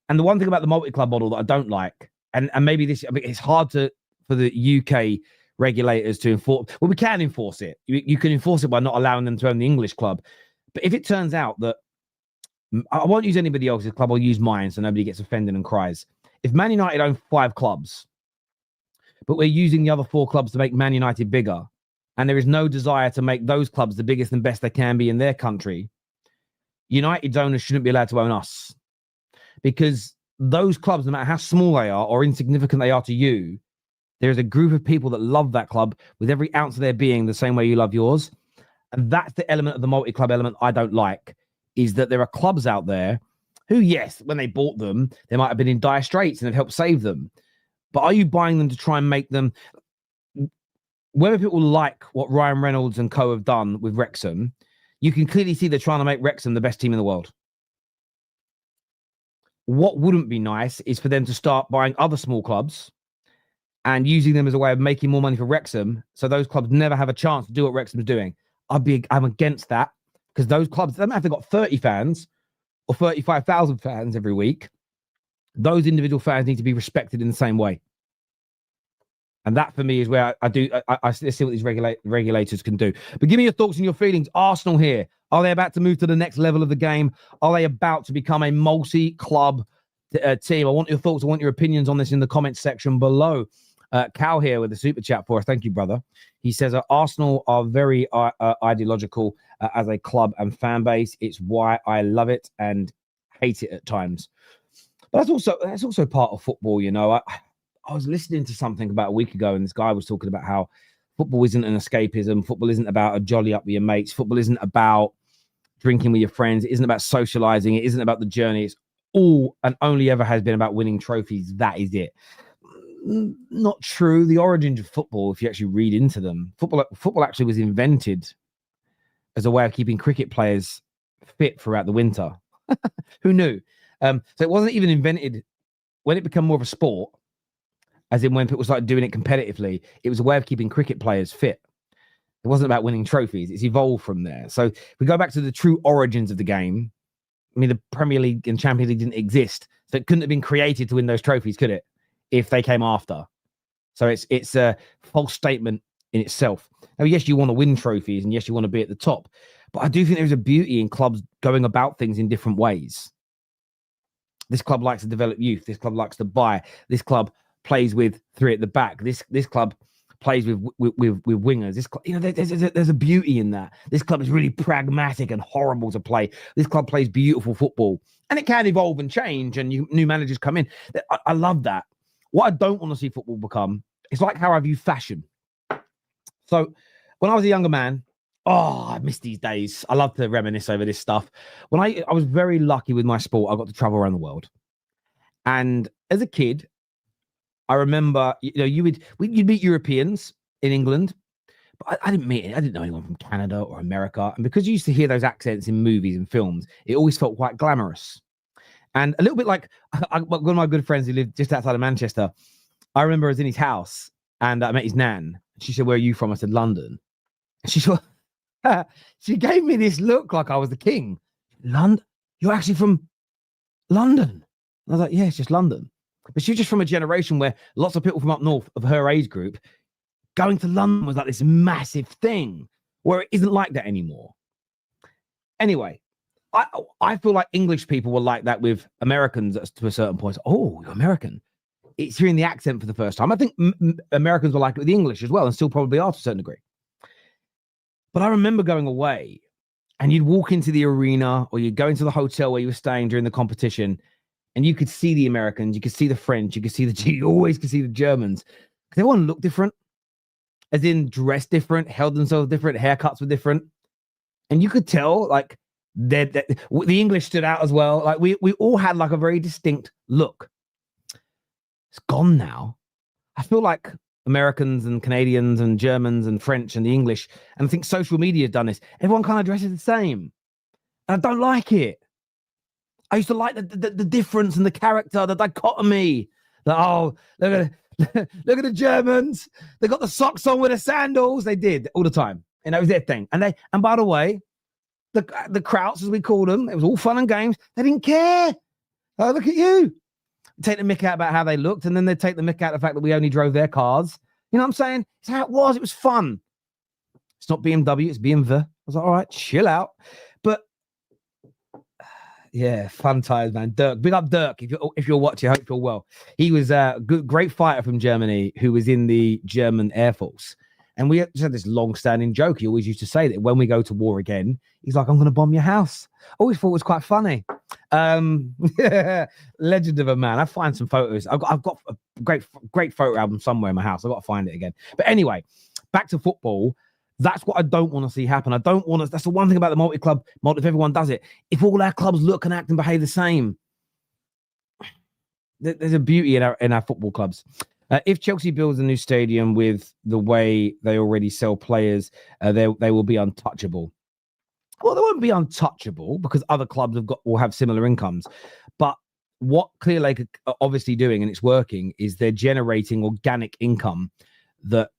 Speaker 1: And the one thing about the multi-club model that I don't like, and maybe this, I mean, it's hard for the UK regulators to enforce. Well, we can enforce it. You can enforce it by not allowing them to own the English club. But if it turns out that I won't use anybody else's club, I'll use mine so nobody gets offended and cries. If Man United own 5 clubs, but we're using the other 4 clubs to make Man United bigger, and there is no desire to make those clubs the biggest and best they can be in their country, United's owners shouldn't be allowed to own us. Because those clubs, no matter how small they are or insignificant they are to you, there is a group of people that love that club with every ounce of their being the same way you love yours. And that's the element of the multi-club element I don't like, is that there are clubs out there who, yes, when they bought them, they might have been in dire straits and have helped save them. But are you buying them to try and make them... Whether people like what Ryan Reynolds and co have done with Wrexham, you can clearly see they're trying to make Wrexham the best team in the world. What wouldn't be nice is for them to start buying other small clubs and using them as a way of making more money for Wrexham, so those clubs never have a chance to do what Wrexham's doing. I'm against that, because those clubs, they don't have to got 30 fans or 35,000 fans every week. Those individual fans need to be respected in the same way. And that, for me, is where I see what these regulators can do. But give me your thoughts and your feelings. Arsenal here. Are they about to move to the next level of the game? Are they about to become a multi-club team? I want your thoughts. I want your opinions on this in the comments section below. Cal here with a super chat for us. Thank you, brother. He says Arsenal are very ideological as a club and fan base. It's why I love it and hate it at times. But that's also part of football, you know. I was listening to something about a week ago, and this guy was talking about how football isn't an escapism. Football isn't about a jolly up with your mates. Football isn't about drinking with your friends. It isn't about socializing. It isn't about the journey. It's all and only ever has been about winning trophies. That is it. Not true. The origins of football, if you actually read into them, football actually was invented as a way of keeping cricket players fit throughout the winter. Who knew? So it wasn't even invented when it became more of a sport, as in when people started doing it competitively. It was a way of keeping cricket players fit. It wasn't about winning trophies. It's evolved from there. So if we go back to the true origins of the game, I mean, the Premier League and Champions League didn't exist. So it couldn't have been created to win those trophies, could it? If they came after. So it's a false statement in itself. Now, yes, you want to win trophies, and yes, you want to be at the top. But I do think there's a beauty in clubs going about things in different ways. This club likes to develop youth. This club likes to buy. This club plays with 3 at the back. This club plays with wingers. This club, you know, there's a beauty in that. This club is really pragmatic and horrible to play. This club plays beautiful football, and it can evolve and change, and new managers come in. I love that. What I don't want to see football become, it's like how I view fashion. So when I was a younger man, I miss these days. I love to reminisce over this stuff. When I was very lucky with my sport, I got to travel around the world. And as a kid, I remember, you know, you'd meet Europeans in England, but I didn't know anyone from Canada or America. And because you used to hear those accents in movies and films, it always felt quite glamorous. And a little bit like one of my good friends who lived just outside of Manchester. I remember I was in his house and I met his nan. She said, "Where are you from?" I said, "London." And she gave me this look like I was the king. London? You're actually from London? I was like, yeah, it's just London. But she was just from a generation where lots of people from up north of her age group, going to London was like this massive thing, where it isn't like that anymore. Anyway, I feel like English people were like that with Americans to a certain point. Oh, you're American. It's hearing the accent for the first time. I think Americans were like it with the English as well, and still probably are to a certain degree. But I remember going away, and you'd walk into the arena or you'd go into the hotel where you were staying during the competition, and you could see the Americans, you could see the French, you could see you always could see the Germans. Because everyone looked different, as in dressed different, held themselves different, haircuts were different. And you could tell, like, the English stood out as well. Like, we all had like a very distinct look. It's gone now. I feel like Americans and Canadians and Germans and French and the English, and I think social media has done this. Everyone kind of dresses the same. And I don't like it. I used to like the difference and the character, the dichotomy. Look at the Germans. They got the socks on with the sandals. They did all the time. And that was their thing. And by the way, the Krauts, as we call them, it was all fun and games. They didn't care. Oh, look at you. Take the mick out about how they looked, and then they take the mick out of the fact that we only drove their cars. You know what I'm saying? It's how it was. It was fun. It's not BMW, it's BMW. I was like, all right, chill out. But yeah, fun times, man. Dirk, big up Dirk. If you're watching, I hope you're well. He was a great fighter from Germany who was in the German Air Force. And we just had this long-standing joke. He always used to say that when we go to war again, he's like, I'm going to bomb your house. Always thought it was quite funny. Legend of a man. I find some photos. I've got a great photo album somewhere in my house. I've got to find it again. But anyway, back to football. That's what I don't want to see happen. I don't want to. That's the one thing about the multi-club model. If everyone does it, if all our clubs look and act and behave the same, there's a beauty in our football clubs. If Chelsea builds a new stadium with the way they already sell players, they will be untouchable. Well, they won't be untouchable because other clubs will have similar incomes. But what Clear Lake are obviously doing, and it's working, is they're generating organic income that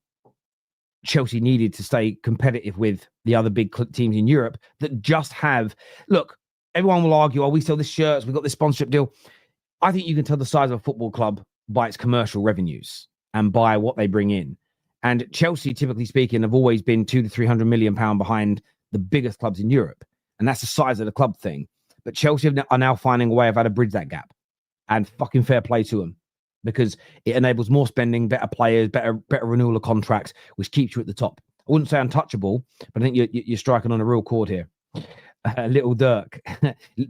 Speaker 1: Chelsea needed to stay competitive with the other big teams in Europe that just have. Look, everyone will argue, oh, we sell this shirts, we got this sponsorship deal. I think you can tell the size of a football club by its commercial revenues and by what they bring in. And Chelsea, typically speaking, have always been £200 to £300 million behind the biggest clubs in Europe. And that's the size of the club thing. But Chelsea are now finding a way of how to bridge that gap. And fucking fair play to them, because it enables more spending, better players, better renewal of contracts, which keeps you at the top. I wouldn't say untouchable, but I think you're striking on a real chord here. Little Dirk.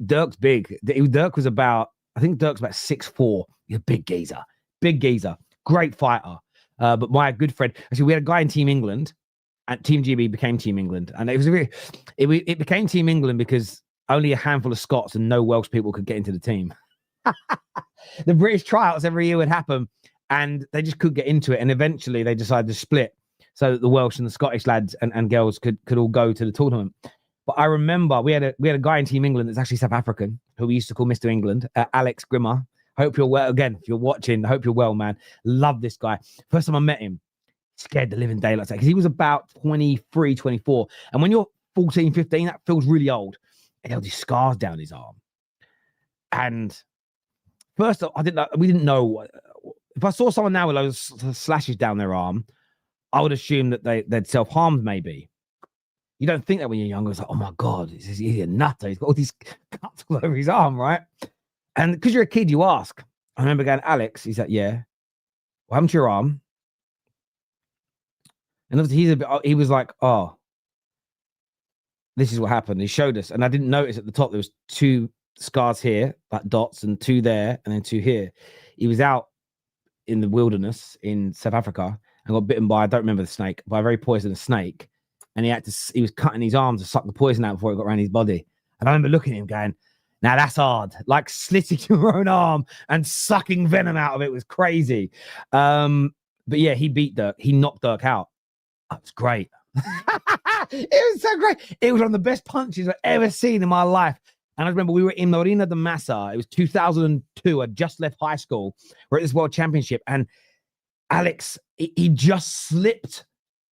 Speaker 1: Dirk's big. Dirk's about 6'4". He's a big geezer. Great fighter. But my good friend, actually, we had a guy in Team England, and Team GB became Team England. And it became Team England because only a handful of Scots and no Welsh people could get into the team. The British tryouts every year would happen, and they just couldn't get into it. And eventually they decided to split so that the Welsh and the Scottish lads and girls could all go to the tournament. But I remember we had a guy in Team England that's actually South African, who we used to call Mr. England, Alex Grimmer. Hope you're well. Again, if you're watching, I hope you're well, man. Love this guy. First time I met him, scared the living daylights out, because he was about 23, 24. And when you're 14, 15, that feels really old. He had these scars down his arm. And first, we didn't know. If I saw someone now with those slashes down their arm, I would assume that they'd self-harmed, maybe. You don't think that when you're younger. It's like, oh my God, he's a nutter. He's got all these cuts all over his arm, right? And because you're a kid, you ask. I remember going, Alex, he's like, yeah. What happened to your arm? And obviously he was like, oh, this is what happened. He showed us. And I didn't notice at the top, there was 2 scars here, like dots, and 2 there, and then 2 here. He was out in the wilderness in South Africa and got bitten by, I don't remember the snake, by a very poisonous snake. And he was cutting his arm to suck the poison out before it got around his body. And I remember looking at him going, now that's hard. Like slitting your own arm and sucking venom out of it was crazy. But yeah, he beat Dirk. He knocked Dirk out. That was great. It was so great. It was one of the best punches I've ever seen in my life. And I remember we were in Marina de Massa. It was 2002. I just left high school. We're at this World Championship. And Alex, he just slipped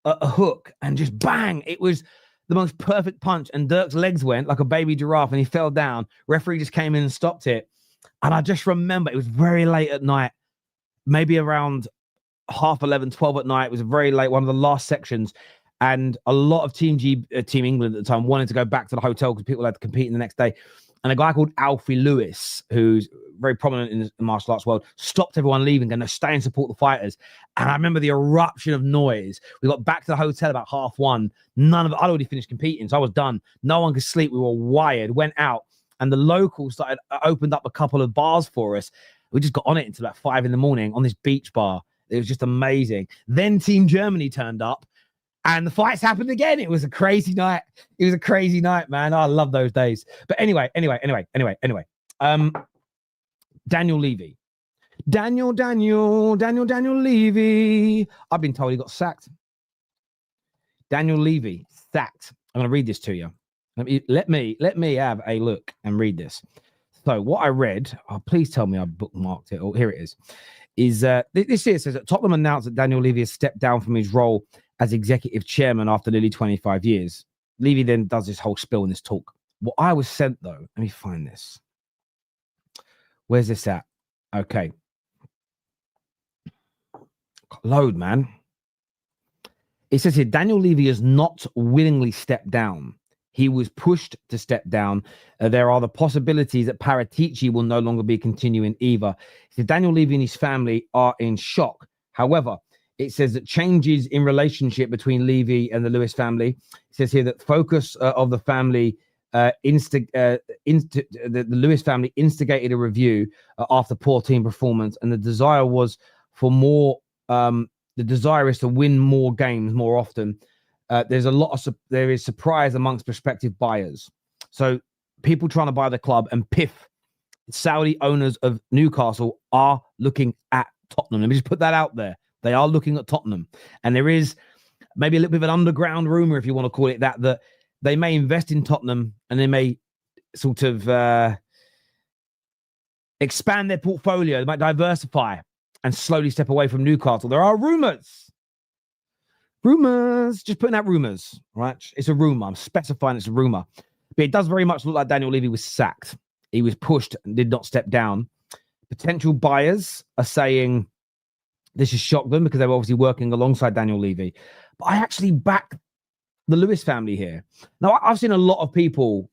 Speaker 1: a hook and just bang. It was the most perfect punch. And Dirk's legs went like a baby giraffe and he fell down. Referee just came in and stopped it. And I just remember it was very late at night, maybe around 11:30, 12 at night. It was very late, one of the last sections. And a lot of Team England at the time wanted to go back to the hotel because people had to compete in the next day. And a guy called Alfie Lewis, who's very prominent in the martial arts world, stopped everyone leaving, going to stay and support the fighters. And I remember the eruption of noise. We got back to the hotel about 1:30. I'd already finished competing, so I was done. No one could sleep. We were wired, went out, and the locals opened up a couple of bars for us. We just got on it until about 5 a.m. on this beach bar. It was just amazing. Then Team Germany turned up. And the fights happened again. It was a crazy night. It was a crazy night, man. I love those days. But anyway. Daniel Levy. Daniel Levy. I've been told he got sacked. Daniel Levy, sacked. I'm going to read this to you. Let me have a look and read this. So what I read, please tell me I bookmarked it. Oh, here it is. This here says that Tottenham announced that Daniel Levy has stepped down from his role as executive chairman after nearly 25 years. Levy then does this whole spill in this talk. What I was sent, though, let me find this. Where's this at? Okay. Load, man. It says here, Daniel Levy has not willingly stepped down. He was pushed to step down. There are the possibilities that Paratici will no longer be continuing either. So Daniel Levy and his family are in shock. However, it says that changes in relationship between Levy and the Lewis family. It says here that focus of the family, the Lewis family instigated a review after poor team performance, and the desire was for more. The desire is to win more games more often. There is surprise amongst prospective buyers. So people trying to buy the club, and Saudi owners of Newcastle are looking at Tottenham. Let me just put that out there. They are looking at Tottenham. And there is maybe a little bit of an underground rumor, if you want to call it that they may invest in Tottenham and they may sort of expand their portfolio. They might diversify and slowly step away from Newcastle. There are rumors. Just putting out rumors, right? It's a rumor. I'm specifying it's a rumor. But it does very much look like Daniel Levy was sacked. He was pushed and did not step down. Potential buyers are saying this has shocked them because they were obviously working alongside Daniel Levy. But I actually back the Lewis family here. Now, I've seen a lot of people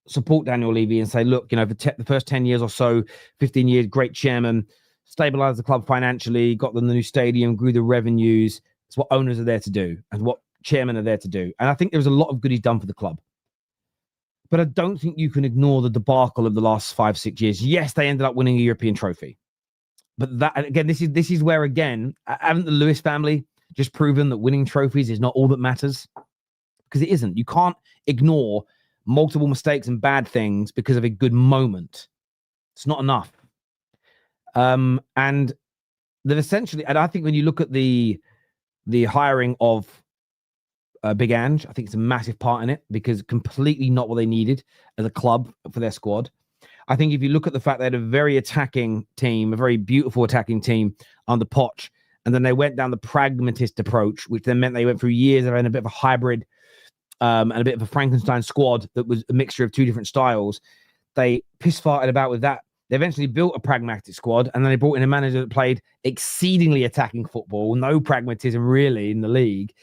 Speaker 1: support Daniel Levy and say, look, you know, the first 10 years or so, 15 years, great chairman, stabilized the club financially, got them the new stadium, grew the revenues. It's what owners are there to do and what chairmen are there to do. And I think there's a lot of good he's done for the club. But I don't think you can ignore the debacle of the last 5-6 years. Yes, they ended up winning a European trophy. But that, again, this is where, again, haven't the Lewis family just proven that winning trophies is not all that matters? Because it isn't. You can't ignore multiple mistakes and bad things because of a good moment. It's not enough. And they've essentially, and I think when you look at the hiring of Big Ange, I think it's a massive part in it because completely not what they needed as a club for their squad. I think if you look at the fact they had a very attacking team, a very beautiful attacking team under Poch, and then they went down the pragmatist approach, which then meant they went through years of having a bit of a hybrid and a bit of a Frankenstein squad that was a mixture of two different styles. They piss-farted about with that. They eventually built a pragmatic squad, and then they brought in a manager that played exceedingly attacking football, no pragmatism really in the league.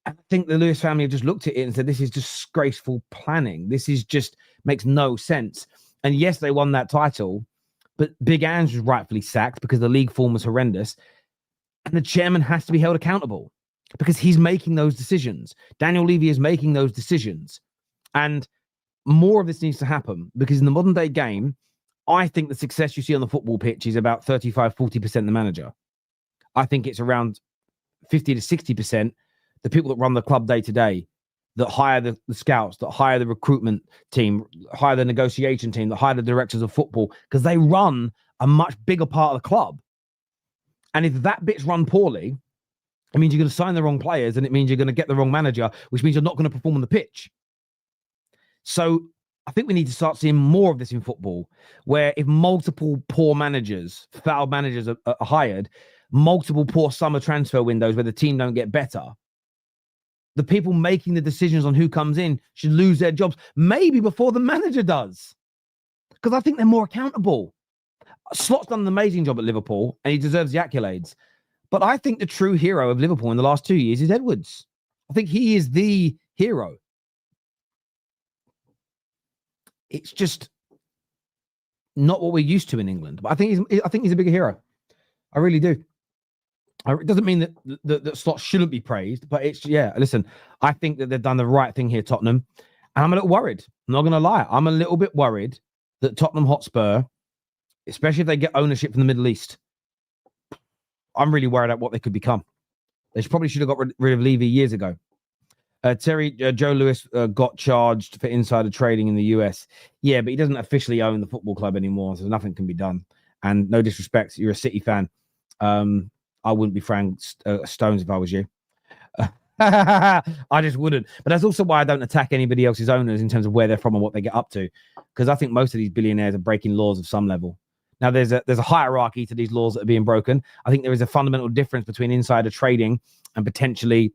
Speaker 1: And I think the Lewis family have just looked at it and said, this is disgraceful planning. This is just makes no sense. And yes, they won that title, but Big Ange was rightfully sacked because the league form was horrendous. And the chairman has to be held accountable because he's making those decisions. Daniel Levy is making those decisions. And more of this needs to happen because in the modern day game, I think the success you see on the football pitch is about 35-40% the manager. I think it's around 50 to 60% the people that run the club day to day, that hire the scouts, that hire the recruitment team, hire the negotiation team, that hire the directors of football, because they run a much bigger part of the club. And if that bit's run poorly, it means you're going to sign the wrong players, and it means you're going to get the wrong manager, which means you're not going to perform on the pitch. So I think we need to start seeing more of this in football, where if multiple poor managers, foul managers are hired, multiple poor summer transfer windows where the team don't get better, the people making the decisions on who comes in should lose their jobs, maybe before the manager does, because I think they're more accountable. Slot's done an amazing job at Liverpool, and he deserves the accolades. But I think the true hero of Liverpool in the last 2 years is Edwards. I think he is the hero. It's just not what we're used to in England. But I think he's a bigger hero. I really do. It doesn't mean that Slot shouldn't be praised, but it's, yeah, listen, I think that they've done the right thing here, Tottenham. And I'm a little worried. I'm not going to lie. I'm a little bit worried that Tottenham Hotspur, especially if they get ownership from the Middle East, I'm really worried about what they could become. They probably should have got rid of Levy years ago. Joe Lewis got charged for insider trading in the US. Yeah, but he doesn't officially own the football club anymore, so nothing can be done. And no disrespect, you're a City fan. I wouldn't be throwing stones if I was you. I just wouldn't. But that's also why I don't attack anybody else's owners in terms of where they're from and what they get up to, because I think most of these billionaires are breaking laws of some level. Now, there's a hierarchy to these laws that are being broken. I think there is a fundamental difference between insider trading and potentially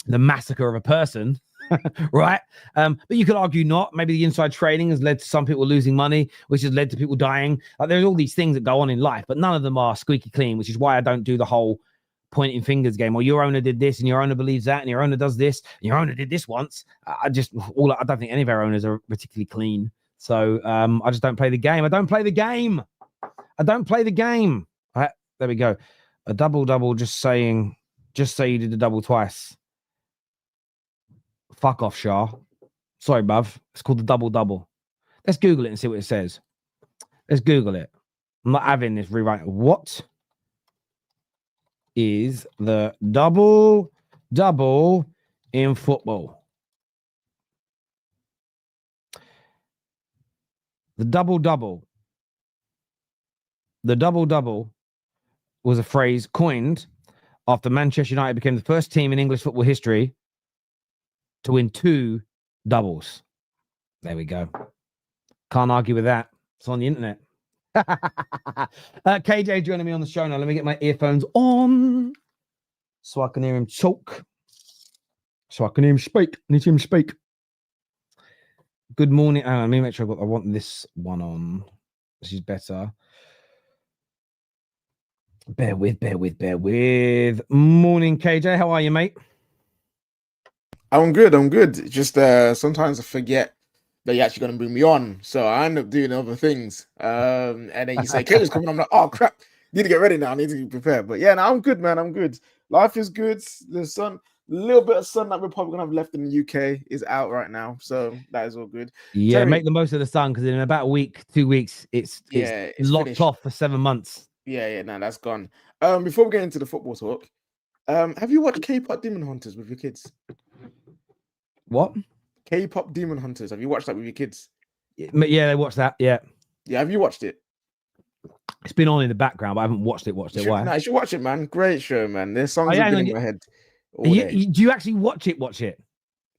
Speaker 1: the massacre of a person, right? But you could argue not. Maybe the inside trading has led to some people losing money, which has led to people dying. There's all these things that go on in life, but none of them are squeaky clean, which is why I don't do the whole pointing fingers game, or your owner did this and your owner believes that and your owner does this and your owner did this once. I don't think any of our owners are particularly clean. So I just don't play the game. I don't play the game. There we go. A double, just say you did the double twice. Fuck off, Shah. Sorry, bruv. It's called the double. Let's Google it and see what it says. Let's Google it. I'm not having this rewrite. What is the double in football? The double. The double was a phrase coined after Manchester United became the first team in English football history to win 2 doubles. There we go. Can't argue with that. It's on the internet. KJ joining me on the show now. Let me get my earphones on so I can hear him talk. So I can hear him speak. I need to hear him speak. Good morning. Let me make sure I want this one on. This is better. Bear with. Morning, KJ. How are you, mate?
Speaker 4: I'm good. Just sometimes I forget that you're actually going to bring me on, so I end up doing other things. And then you say, "KJ's coming." I'm like, "Oh crap, need to get ready now. I need to be prepared." But yeah, no, I'm good, man. I'm good. Life is good. The sun, a little bit of sun that we're probably gonna have left in the UK is out right now, so that is all good.
Speaker 1: Yeah,
Speaker 4: Terry,
Speaker 1: make the most of the sun because in about a week, 2 weeks, it's locked
Speaker 4: finished.
Speaker 1: off for 7 months.
Speaker 4: Yeah, no, that's gone. Before we get into the football talk, have you watched K-pop Demon Hunters with your kids?
Speaker 1: What?
Speaker 4: K-pop Demon Hunters. Have you watched that with your kids?
Speaker 1: Yeah, they watched that. Yeah.
Speaker 4: Have you watched it?
Speaker 1: It's been on in the background, but I haven't watched it. Why?
Speaker 4: No, you should watch it, man. Great show, man. There's songs that been in my head.
Speaker 1: Do you actually watch it?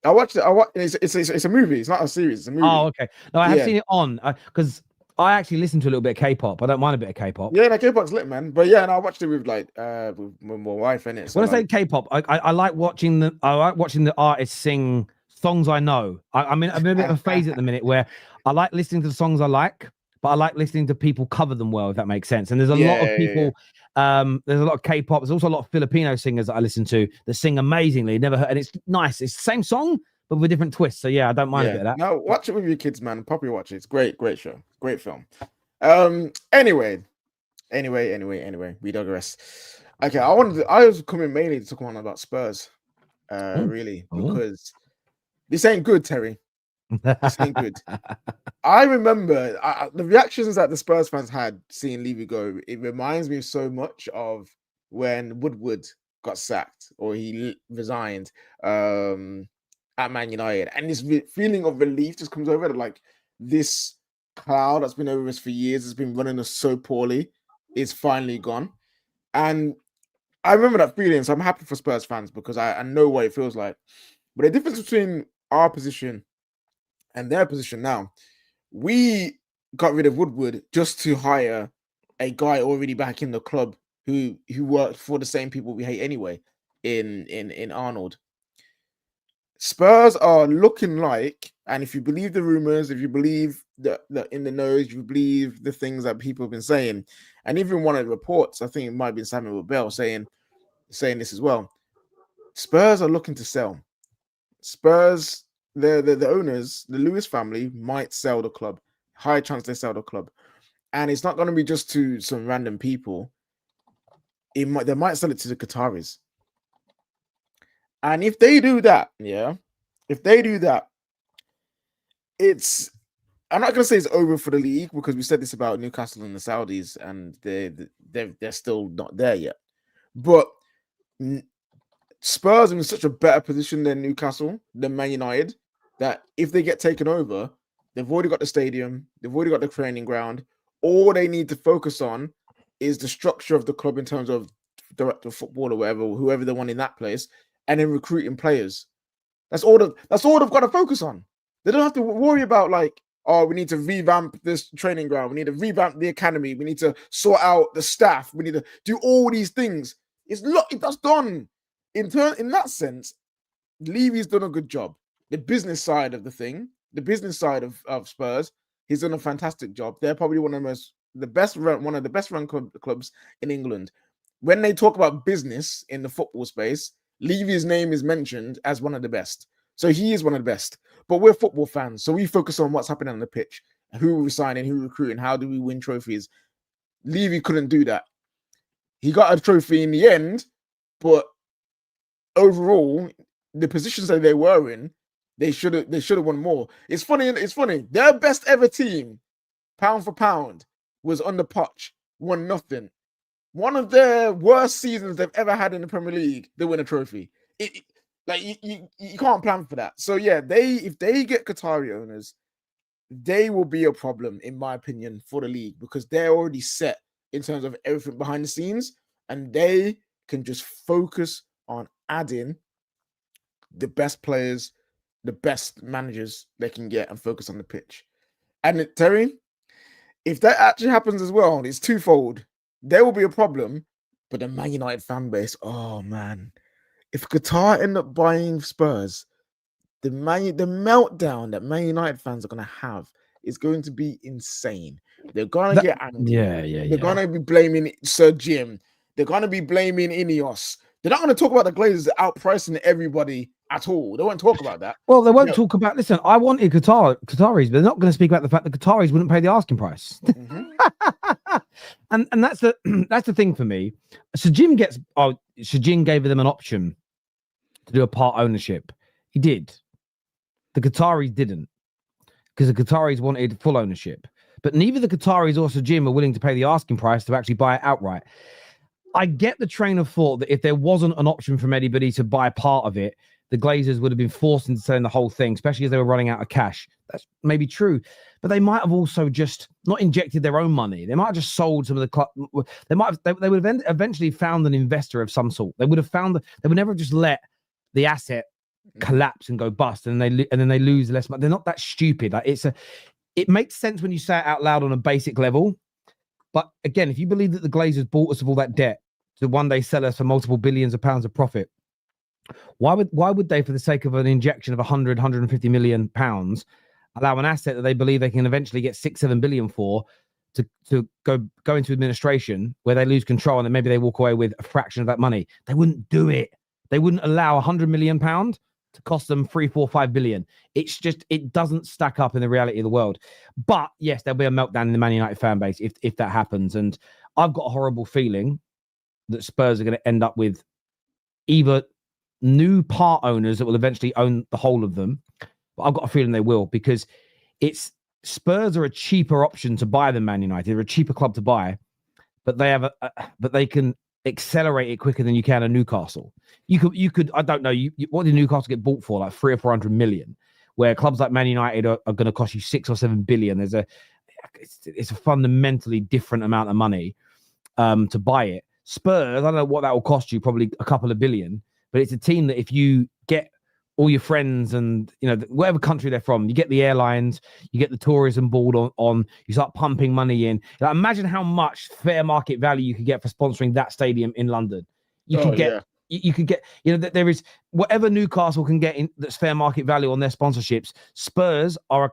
Speaker 4: I watched it. It's a movie. It's not a series. It's a movie.
Speaker 1: Oh, okay. No, I have seen it on because I actually listen to a little bit of K-pop. I don't mind a bit of K-pop.
Speaker 4: Yeah, no, K-pop's lit, man. But yeah, and I watched it with with my wife in it. So
Speaker 1: when I say K-pop, I like watching the artists sing songs I know. I'm in a bit of a phase at the minute where I like listening to the songs I like, but I like listening to people cover them well, if that makes sense. And there's a lot of people. There's a lot of K-pop. There's also a lot of Filipino singers that I listen to that sing amazingly. Never heard, and it's nice. It's the same song, but with different twists. So yeah, I don't mind a bit of that.
Speaker 4: No, watch it with your kids, man. Probably watch it. It's great show, great film. Anyway, we digress. Okay, I was coming mainly to talk about Spurs, really, because this ain't good, Terry. This ain't good. I remember the reactions that the Spurs fans had seeing Levy go. It reminds me so much of when Woodward got sacked or he resigned at Man United, and this feeling of relief just comes over. Like this cloud that's been over us for years, has been running us so poorly, is finally gone. And I remember that feeling. So I'm happy for Spurs fans because I know what it feels like. But the difference between our position and their position now, we got rid of Woodward just to hire a guy already back in the club who worked for the same people we hate anyway in Arnold. Spurs are looking like, and if you believe the rumors, if you believe the in the nose, you believe the things that people have been saying, and even one of the reports, I think it might have been Samuel Bell saying this as well. Spurs are looking to sell. Spurs, the owners, the Lewis family might sell the club. High chance they sell the club, and it's not going to be just to some random people. They might sell it to the Qataris. And if they do that, it's, I'm not going to say it's over for the league because we said this about Newcastle and the Saudis, and they're still not there yet. But Spurs are in such a better position than Newcastle, than Man United, that if they get taken over, they've already got the stadium, they've already got the training ground. All they need to focus on is the structure of the club in terms of director of football or whatever, whoever they want in that place, and then recruiting players. That's all they've got to focus on. They don't have to worry about we need to revamp this training ground, we need to revamp the academy, we need to sort out the staff, we need to do all these things. That's done. In that sense, Levy's done a good job. The business side of the thing, the business side of Spurs, he's done a fantastic job. They're probably one of the best run clubs in England. when they talk about business in the football space, Levy's name is mentioned as one of the best. So he is one of the best. But we're football fans, so we focus on what's happening on the pitch, who we're signing, who we're recruiting, how do we win trophies. Levy couldn't do that. He got a trophy in the end, but overall, the positions that they were in, they should have won more. It's funny. Their best ever team, pound for pound, was on the Poch, won nothing. One of their worst seasons they've ever had in the Premier League, they win a trophy. You can't plan for that. So yeah, if they get Qatari owners, they will be a problem, in my opinion, for the league, because they're already set in terms of everything behind the scenes, and they can just focus on adding the best players, the best managers they can get, and focus on the pitch. And Terry, if that actually happens as well, it's twofold. There will be a problem, but the Man United fan base, oh man, if Qatar end up buying Spurs, the meltdown that Man United fans are going to have is going to be insane. They're going to get angry. They're going to be blaming Sir Jim. They're going to be blaming Ineos. They're not going to talk about the Glazers outpricing everybody at all. They won't talk about that.
Speaker 1: Well, they won't talk about. Listen, I wanted Qataris, but they're not going to speak about the fact that Qataris wouldn't pay the asking price. and that's the thing for me. Sir Jim gave them an option to do a part ownership. He did. The Qataris didn't, because the Qataris wanted full ownership. But neither the Qataris or Sir Jim are willing to pay the asking price to actually buy it outright. I get the train of thought that if there wasn't an option from anybody to buy part of it, the Glazers would have been forced into selling the whole thing, especially as they were running out of cash. That's maybe true. But they might have also just not injected their own money. They might have just sold some of the they would have eventually found an investor of some sort. They would never have just let the asset collapse and go bust, and then they lose less money. They're not that stupid. Like, it makes sense when you say it out loud on a basic level. But again, if you believe that the Glazers bought us of all that debt to one day sell us for multiple billions of pounds of profit, why would they, for the sake of an injection of 150 million pounds, allow an asset that they believe they can eventually get 6-7 billion for to go into administration where they lose control, and then maybe they walk away with a fraction of that money? They wouldn't do it. They wouldn't allow 100 million pound to cost them 3, 4, 5 billion. It's just, it doesn't stack up in the reality of the world. But yes, there'll be a meltdown in the Man United fan base if that happens. And I've got a horrible feeling that Spurs are going to end up with either new part owners that will eventually own the whole of them. But I've got a feeling they will, because Spurs are a cheaper option to buy than Man United. They're a cheaper club to buy, but they can accelerate it quicker than you can a Newcastle. You could I don't know, what did Newcastle get bought for? Like 300 or 400 million, where clubs like Man United are going to cost you 6 or 7 billion. It's a fundamentally different amount of money to buy it. Spurs, I don't know what that will cost you, probably a couple of billion, but it's a team that if you get all your friends and, whatever country they're from, you get the airlines, you get the tourism board on, you start pumping money in. Like, imagine how much fair market value you could get for sponsoring that stadium in London. You could get, there is whatever Newcastle can get in that's fair market value on their sponsorships. Spurs are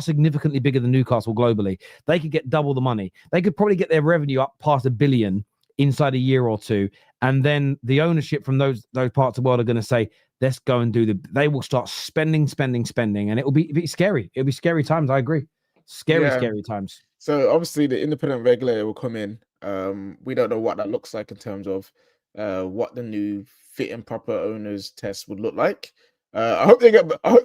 Speaker 1: significantly bigger than Newcastle globally. They could get double the money. They could probably get their revenue up past $1 billion inside a year or two. And then the ownership from those parts of the world are going to say, let's go and they will start spending. And it'll be scary. It'll be scary times. I agree. Scary times.
Speaker 4: So obviously the independent regulator will come in. We don't know what that looks like in terms of what the new fit and proper owners test would look like. I hope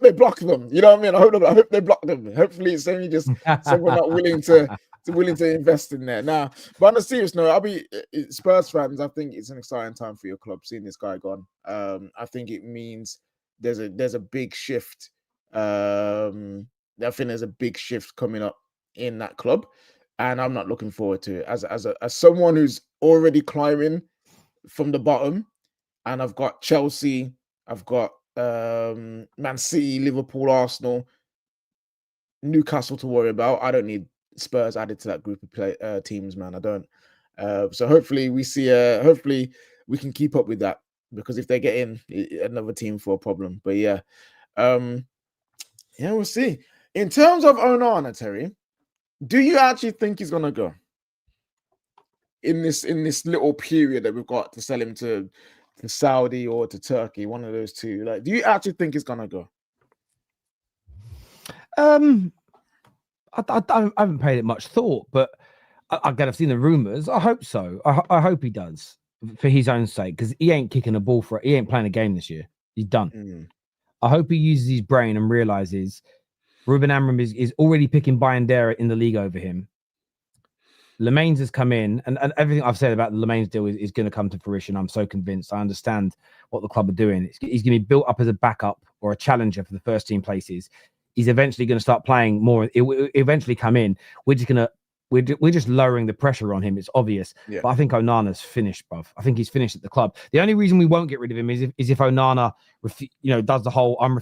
Speaker 4: they block them. You know what I mean? I hope they block them. Hopefully it's only just someone not willing to invest in there. Now, but on a serious note, I'll be Spurs fans. I think it's an exciting time for your club seeing this guy gone. I think it means there's a big shift. I think there's a big shift coming up in that club, and I'm not looking forward to it. As someone who's already climbing from the bottom, and I've got Chelsea, I've got Man City, Liverpool, Arsenal, Newcastle to worry about. I don't need Spurs added to that group of teams, man. I don't. So hopefully we see. Hopefully we can keep up with that, because if they get in, another team for a problem. But yeah, we'll see. In terms of Onana, Terry, do you actually think he's gonna go? in this little period that we've got to sell him to Saudi or to Turkey, one of those two. Like, do you actually think it's gonna go?
Speaker 1: I haven't paid it much thought, but again, I've seen the rumors. I hope so. I hope he does for his own sake, because he ain't kicking a ball for it. He ain't playing a game this year. He's done. I hope he uses his brain and realizes Ruben Amorim is already picking Bayandera in the league over him. Lemaines has come in, and everything I've said about the Lemaines deal is going to come to fruition. I'm so convinced. I understand what the club are doing. He's going to be built up as a backup or a challenger for the first team places. He's eventually going to start playing more. It will eventually come in. We're just lowering the pressure on him. It's obvious.
Speaker 4: Yeah.
Speaker 1: But I think Onana's finished, bruv. I think he's finished at the club. The only reason we won't get rid of him is if Onana, does the whole I'm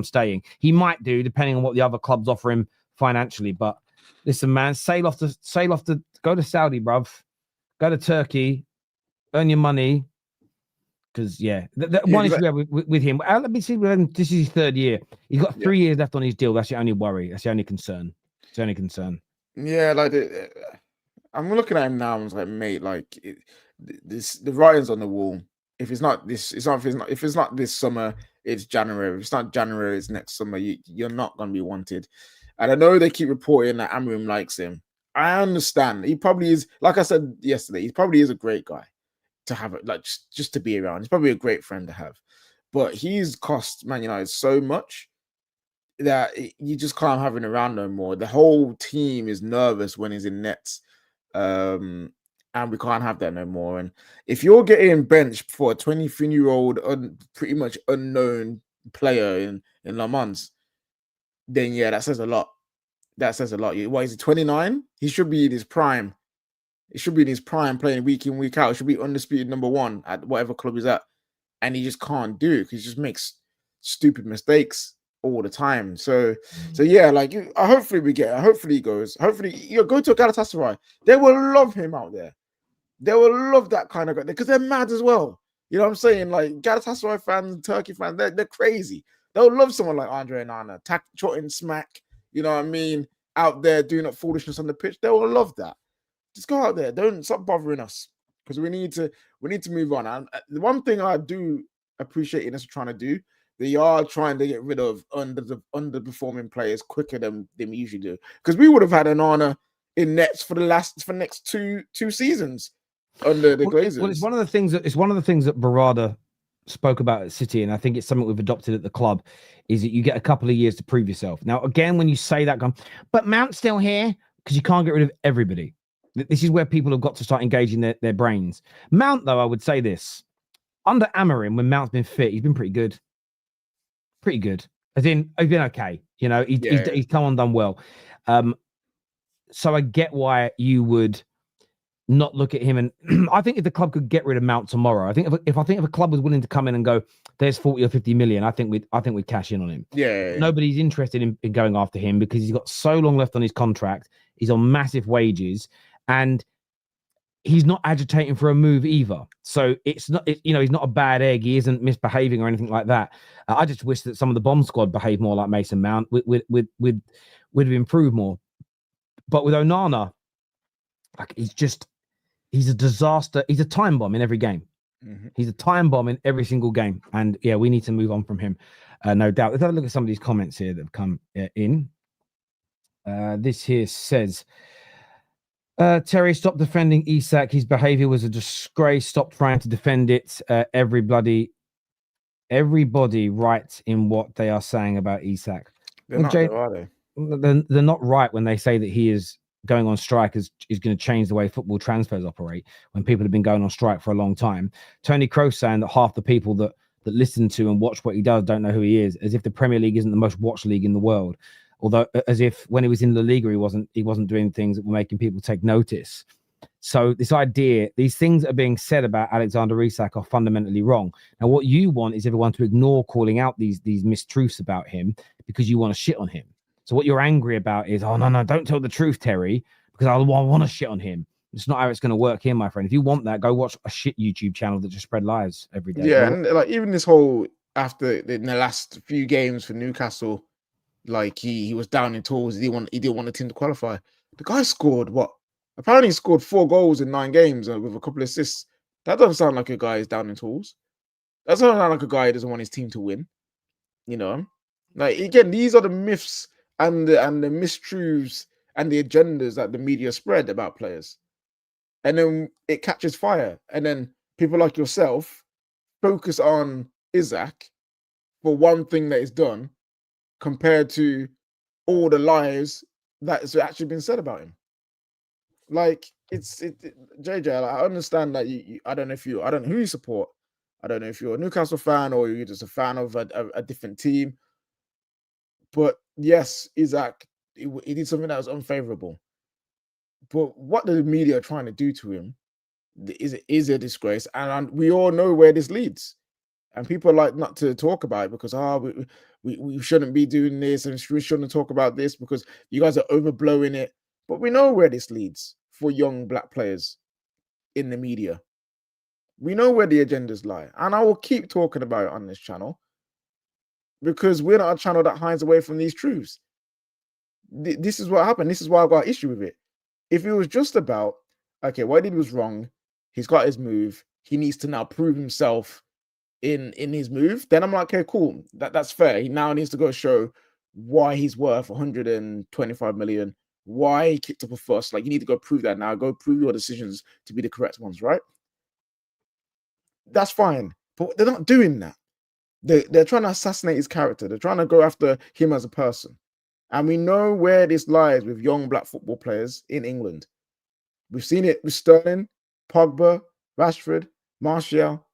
Speaker 1: staying. He might do, depending on what the other clubs offer him financially. But listen, man, sail off to go to Saudi, bruv. Go to Turkey, earn your money. Because one issue we have with him. Let me see. This is his third year. He's got 3 years left on his deal. That's the only worry. That's the only concern. It's the only concern.
Speaker 4: Yeah, like I'm looking at him now. I'm like, mate, like the writing's on the wall. If it's not this summer, it's January. If it's not January, it's next summer. You're not going to be wanted. And I know they keep reporting that Amorim likes him. I understand. He probably is. Like I said yesterday, he probably is a great guy to have it, like just to be around. He's probably a great friend to have. But he's cost Man United so much that you just can't have him around no more. The whole team is nervous when he's in nets. And we can't have that no more. And if you're getting benched for a 23-year-old pretty much unknown player in Le Mans, then that says a lot. That says a lot. What is he, 29? He should be in his prime. He should be in his prime, playing week in, week out. He should be undisputed number one at whatever club he's at. And he just can't do it because he just makes stupid mistakes all the time. So like, hopefully he goes. Hopefully, go to Galatasaray. They will love him out there. They will love that kind of guy because they're mad as well. You know what I'm saying? Like, Galatasaray fans, Turkey fans, they're crazy. They'll love someone like Andre Onana, trotting smack, you know what I mean, out there doing that foolishness on the pitch. They will love that. Just go out there. Don't stop bothering us because we need to move on. And the one thing I do appreciate Ines trying to do, they are trying to get rid of underperforming players quicker than we usually do. Because we would have had Onana in nets for next two seasons under the Glazers.
Speaker 1: Well, it's one of the things that Barada spoke about at City, and I think it's something we've adopted at the club, is that you get a couple of years to prove yourself. Now, again, when you say that, but Mount's still here, because you can't get rid of everybody. This is where people have got to start engaging their brains. Mount, though, I would say this. Under Amorim, when Mount's been fit, he's been pretty good. Pretty good. As in, he's been okay. He's come on, done well. So I get why you would not look at him. And I think if the club could get rid of Mount tomorrow, I think if a club was willing to come in and go, there's 40 or 50 million, I think we'd cash in on him.
Speaker 4: Yeah.
Speaker 1: Nobody's interested in going after him because he's got so long left on his contract. He's on massive wages. And he's not agitating for a move either. So he's not a bad egg. He isn't misbehaving or anything like that. I just wish that some of the bomb squad behaved more like Mason Mount. Would have improved more. But with Onana, like, he's a disaster. He's a time bomb in every game. Mm-hmm. He's a time bomb in every single game. And we need to move on from him. No doubt. Let's have a look at some of these comments here that have come in. This here says, Terry, stop defending Isak. His behavior was a disgrace. Stop trying to defend it. Everybody right in what they are saying about Isak.
Speaker 4: They're not, are they?
Speaker 1: They're not right when they say that he is going on strike is going to change the way football transfers operate when people have been going on strike for a long time. Tony Kroos saying that half the people that listen to and watch what he does don't know who he is, as if the Premier League isn't the most watched league in the world. Although, as if when he was in La Liga, he wasn't doing things that were making people take notice. So this idea, these things that are being said about Alexander Isak are fundamentally wrong. Now, what you want is everyone to ignore calling out these mistruths about him because you want to shit on him. So what you're angry about is, oh, no, don't tell the truth, Terry, because I want to shit on him. It's not how it's going to work here, my friend. If you want that, go watch a shit YouTube channel that just spread lies every day.
Speaker 4: Yeah, and like even this whole, after in the last few games for Newcastle, like he was down in tools. He didn't want the team to qualify. The guy scored what, Apparently, he scored 4 goals in 9 games with a couple of assists. That doesn't sound like a guy who's down in tools. That doesn't sound like a guy who doesn't want his team to win. You know, like again, these are the myths and the mistruths and the agendas that the media spread about players, and then it catches fire, and then people like yourself focus on Isak for one thing that is done compared to all the lies that has actually been said about him. Like JJ, like, I understand that I don't know who you support. I don't know if you're a Newcastle fan or you're just a fan of a different team. But yes, Isak, he did something that was unfavorable. But what the media are trying to do to him is a disgrace, and we all know where this leads. And people like not to talk about it because we shouldn't be doing this, and we shouldn't talk about this because you guys are overblowing it. But we know where this leads for young black players in the media. We know where the agendas lie, and I will keep talking about it on this channel because we're not a channel that hides away from these truths. This is what happened. This is why I got an issue with it. If it was just about, okay, what he did was wrong, he's got his move, he needs to now prove himself in his move, then I'm like, okay, cool, that's fair. He now needs to go show why he's worth 125 million, why he kicked up a fuss. Like, you need to go prove that now. Go prove your decisions to be the correct ones, right? That's fine, but they're not doing that. They're trying to assassinate his character. They're trying to go after him as a person. And we know where this lies with young black football players in England. We've seen it with Sterling, Pogba, Rashford, Martial.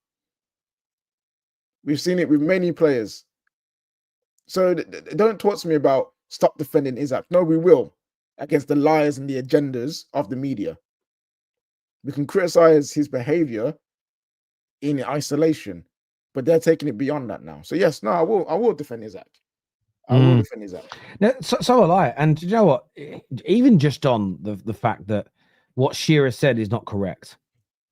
Speaker 4: We've seen it with many players. So don't talk to me about stop defending Isak. No, we will, against the lies and the agendas of the media. We can criticize his behavior in isolation, but they're taking it beyond that now. So yes, no, I will defend Isak. I will defend Isak.
Speaker 1: No, so will I. And you know what? Even just on the fact that what Shearer said is not correct.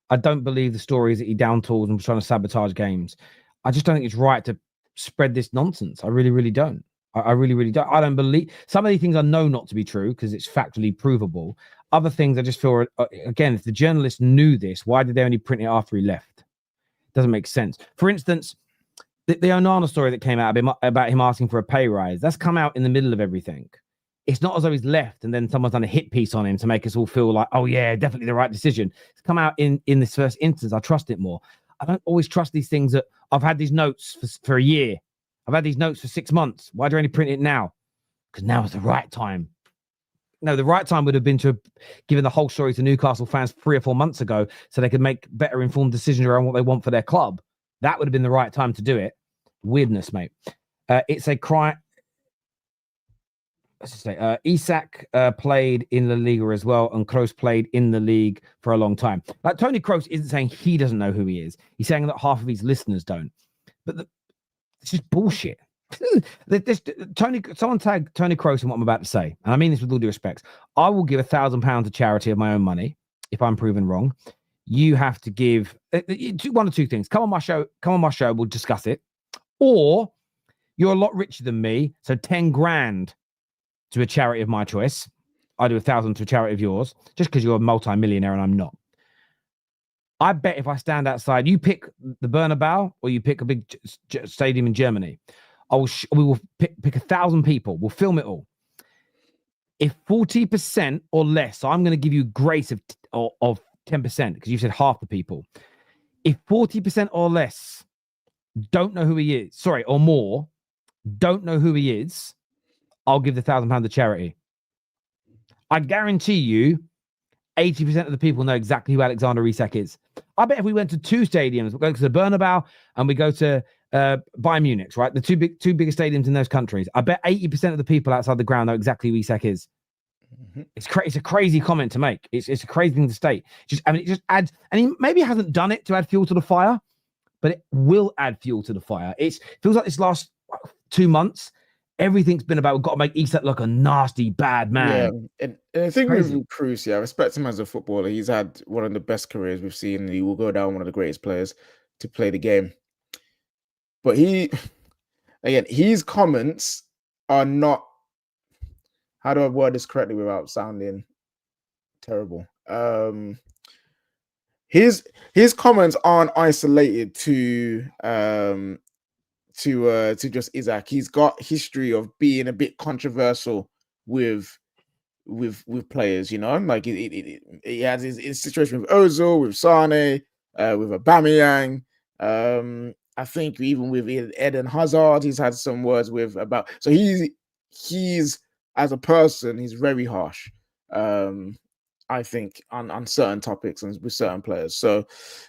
Speaker 1: I don't believe the stories that he down tools and was trying to sabotage games. I just don't think it's right to spread this nonsense. I really, really don't. I really, really don't. I don't believe some of these things I know not to be true because it's factually provable. Other things I just feel, again, if the journalist knew this, why did they only print it after he left? Doesn't make sense. For instance, the Onana story that came out about him asking for a pay rise, that's come out in the middle of everything. It's not as though he's left and then someone's done a hit piece on him to make us all feel like, oh yeah, definitely the right decision. It's come out in this first instance. I trust it more. I don't always trust these things that I've had these notes for a year. I've had these notes for 6 months. Why do I only print it now? Because now is the right time. No, the right time would have been to have given the whole story to Newcastle fans 3 or 4 months ago so they could make better informed decisions around what they want for their club. That would have been the right time to do it. Weirdness, mate. It's a crime. Let's just say Isak played in La Liga as well, and Kroos played in the league for a long time. Like, Tony Kroos isn't saying he doesn't know who he is. He's saying that half of his listeners don't. But it's just bullshit. Someone tagged Tony Kroos in what I'm about to say, and I mean this with all due respect. I will give £1,000 to charity of my own money if I'm proven wrong. You have to give one or two things. Come on my show. We'll discuss it. Or you're a lot richer than me, so 10 grand to a charity of my choice. I do 1,000 to a charity of yours, just because you're a multi-millionaire and I'm not. I bet if I stand outside, you pick the Bernabeu or you pick a big stadium in Germany. We will pick 1,000 people. We'll film it all. If 40% or less, so I'm going to give you grace of 10% because you said half the people. If 40% or less don't know who he is, or more, don't know who he is, I'll give the £1,000 to charity. I guarantee you 80% of the people know exactly who Alexander Isak is. I bet if we went to 2 stadiums, we go to the Bernabeu and we go to Bayern Munich, right? The two biggest stadiums in those countries. I bet 80% of the people outside the ground know exactly who Isak is. Mm-hmm. It's a crazy comment to make. It's a crazy thing to state. It just adds, and he maybe hasn't done it to add fuel to the fire, but it will add fuel to the fire. It feels like this last 2 months, everything's been about, we've got to make Isak look a nasty, bad man.
Speaker 4: Yeah, and the thing with Kroos, I respect him as a footballer. He's had one of the best careers we've seen. He will go down one of the greatest players to play the game. But his comments are not, how do I word this correctly without sounding terrible? His comments aren't isolated to just Isak. He's got history of being a bit controversial with players, you know, like he has his situation with Ozil, with Sane, with Aubameyang. I think even with Eden Hazard, he's had some words with about. So he's as a person, he's very harsh. I think on certain topics and with certain players. So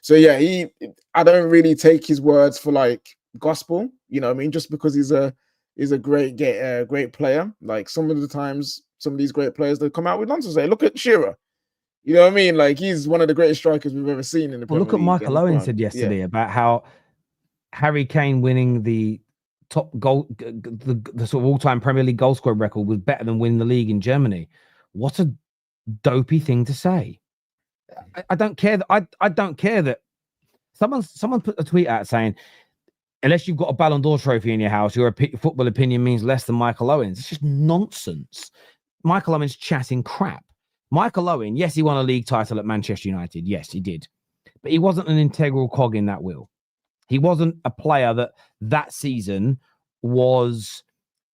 Speaker 4: yeah, I don't really take his words for like gospel, you know what I mean? Just because he's a great player. Like some of the times, some of these great players that come out with nonsense. Say, look at Shearer. You know what I mean? Like he's one of the greatest strikers we've ever seen in the Premier
Speaker 1: Look at
Speaker 4: League.
Speaker 1: Michael Owen said yesterday about how Harry Kane winning the top goal, the sort of all-time Premier League goal scorer record was better than winning the league in Germany. What a dopey thing to say. I don't care that I don't care that someone put a tweet out saying, unless you've got a Ballon d'Or trophy in your house, your football opinion means less than Michael Owen's. It's just nonsense. Michael Owen's chatting crap. Michael Owen, yes, he won a league title at Manchester United. Yes, he did. But he wasn't an integral cog in that wheel. He wasn't a player that season was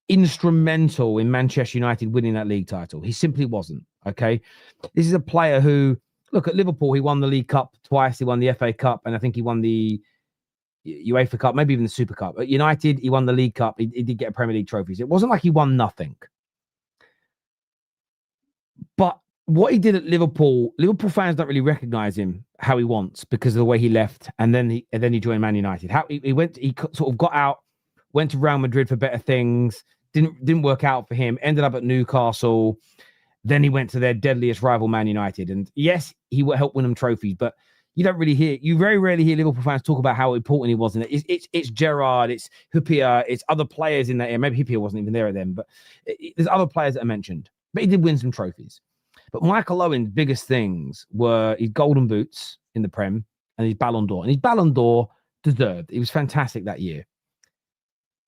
Speaker 1: instrumental in Manchester United winning that league title. He simply wasn't, okay? This is a player who, look, at Liverpool, he won the League Cup twice. He won the FA Cup, and I think he won the UEFA Cup, maybe even the Super Cup. At United, he won the League Cup. He did get a Premier League trophies. It wasn't like he won nothing. But what he did at Liverpool fans don't really recognize him how he wants because of the way he left, and then he joined Man United. How he sort of got out, went to Real Madrid for better things. Didn't work out for him. Ended up at Newcastle. Then he went to their deadliest rival, Man United. And yes, he helped win them trophies, but you very rarely hear Liverpool fans talk about how important he was in it. It's Gerrard, it's Hyypiä, it's other players in that area. Maybe Hyypiä wasn't even there then, but there's other players that are mentioned. But he did win some trophies. But Michael Owen's biggest things were his golden boots in the Prem and his Ballon d'Or. And his Ballon d'Or deserved. He was fantastic that year.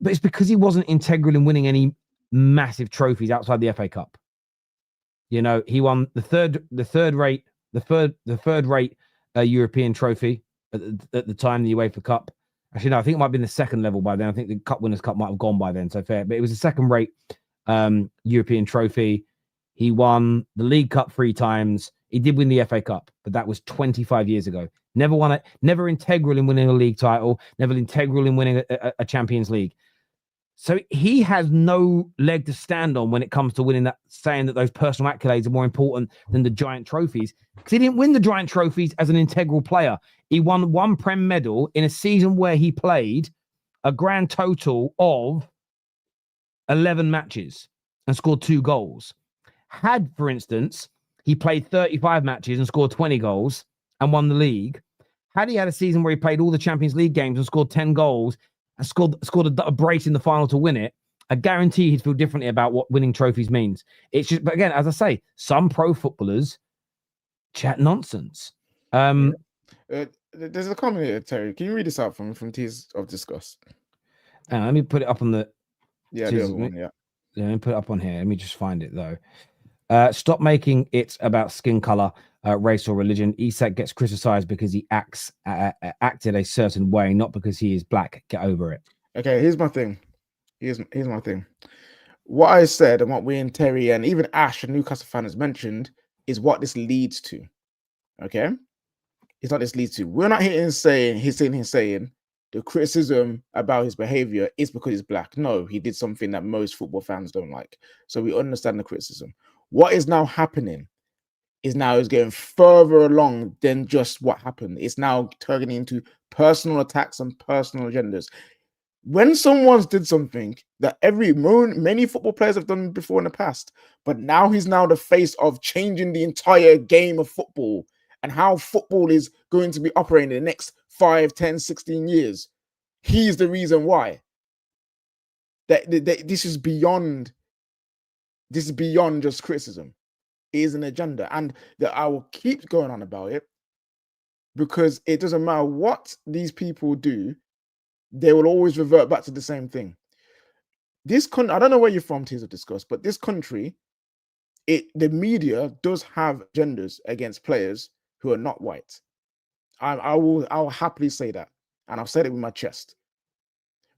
Speaker 1: But it's because he wasn't integral in winning any massive trophies outside the FA Cup. You know, he won the third rate European trophy at the time, the UEFA Cup. Actually, no, I think it might have been the second level by then. I think the Cup Winners' Cup might have gone by then, so fair. But it was a second-rate European trophy. He won the League Cup 3 times. He did win the FA Cup, but that was 25 years ago. Never won it. Never integral in winning a league title. Never integral in winning a Champions League. So he has no leg to stand on when it comes to winning that, saying that those personal accolades are more important than the giant trophies. Because he didn't win the giant trophies as an integral player. He won 1 Prem medal in a season where he played a grand total of 11 matches and scored 2 goals. Had, for instance, he played 35 matches and scored 20 goals and won the league, had he had a season where he played all the Champions League games and scored 10 goals and scored a brace in the final to win it, I guarantee he'd feel differently about what winning trophies means. It's just, but again, as I say, some pro footballers chat nonsense.
Speaker 4: There's a comment here, Terry. Can you read this out from Tears of Disgust?
Speaker 1: Let me put it up on the...
Speaker 4: Yeah, the other one, yeah.
Speaker 1: Let me put it up on here. Let me just find it, though. Stop making it about skin color, race, or religion. Isak gets criticized because he acted a certain way, not because he is black. Get over it. Okay,
Speaker 4: here's my thing. Here's my thing. What I said and what we and Terry and even Ash, a Newcastle fan, has mentioned is what this leads to. Okay? It's not this leads to. We're not here saying the criticism about his behavior is because he's black. No, he did something that most football fans don't like. So we understand the criticism. What is now happening is getting further along than just what happened. It's now turning into personal attacks and personal agendas. When someone's did something that many football players have done before in the past, but now he's now the face of changing the entire game of football and how football is going to be operating in the next 5, 10, 16 years. He's the reason why. This is beyond just criticism. It is an agenda. And that I will keep going on about it because it doesn't matter what these people do, they will always revert back to the same thing. This country, I don't know where you're from, Tears of Disgust, but this country the media does have agendas against players who are not white. I'll happily say that, and I've said it with my chest,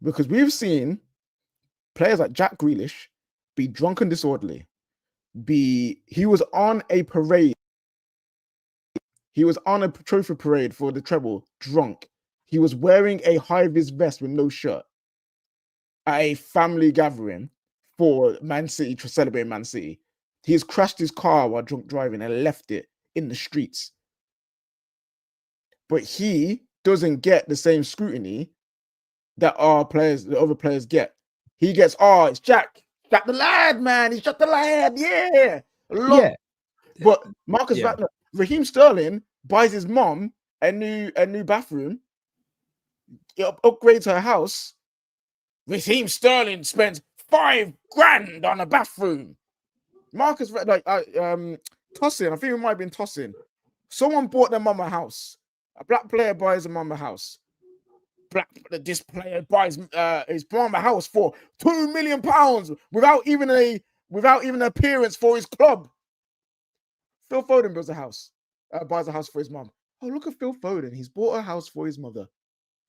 Speaker 4: because we've seen players like Jack Grealish be drunk and disorderly. He was on a parade. He was on a trophy parade for the treble, drunk. He was wearing a high-vis vest with no shirt at a family gathering for Man City to celebrate Man City. He's crashed his car while drunk driving and left it in the streets. But he doesn't get the same scrutiny that the other players get. He gets, it's Jack the lad, man. He shot the lad, yeah.
Speaker 1: Yeah.
Speaker 4: But Marcus Wagner, Raheem Sterling buys his mom a new bathroom. He upgrades her house. Raheem Sterling spends $5,000 on a bathroom. Marcus, Tosin, I think it might have been Tosin. Someone bought their mum a house. A black player buys a mum a house. This player buys his mum a house for £2 million without even an appearance for his club. Phil Foden buys a house for his mum. Oh, look at Phil Foden. He's bought a house for his mother.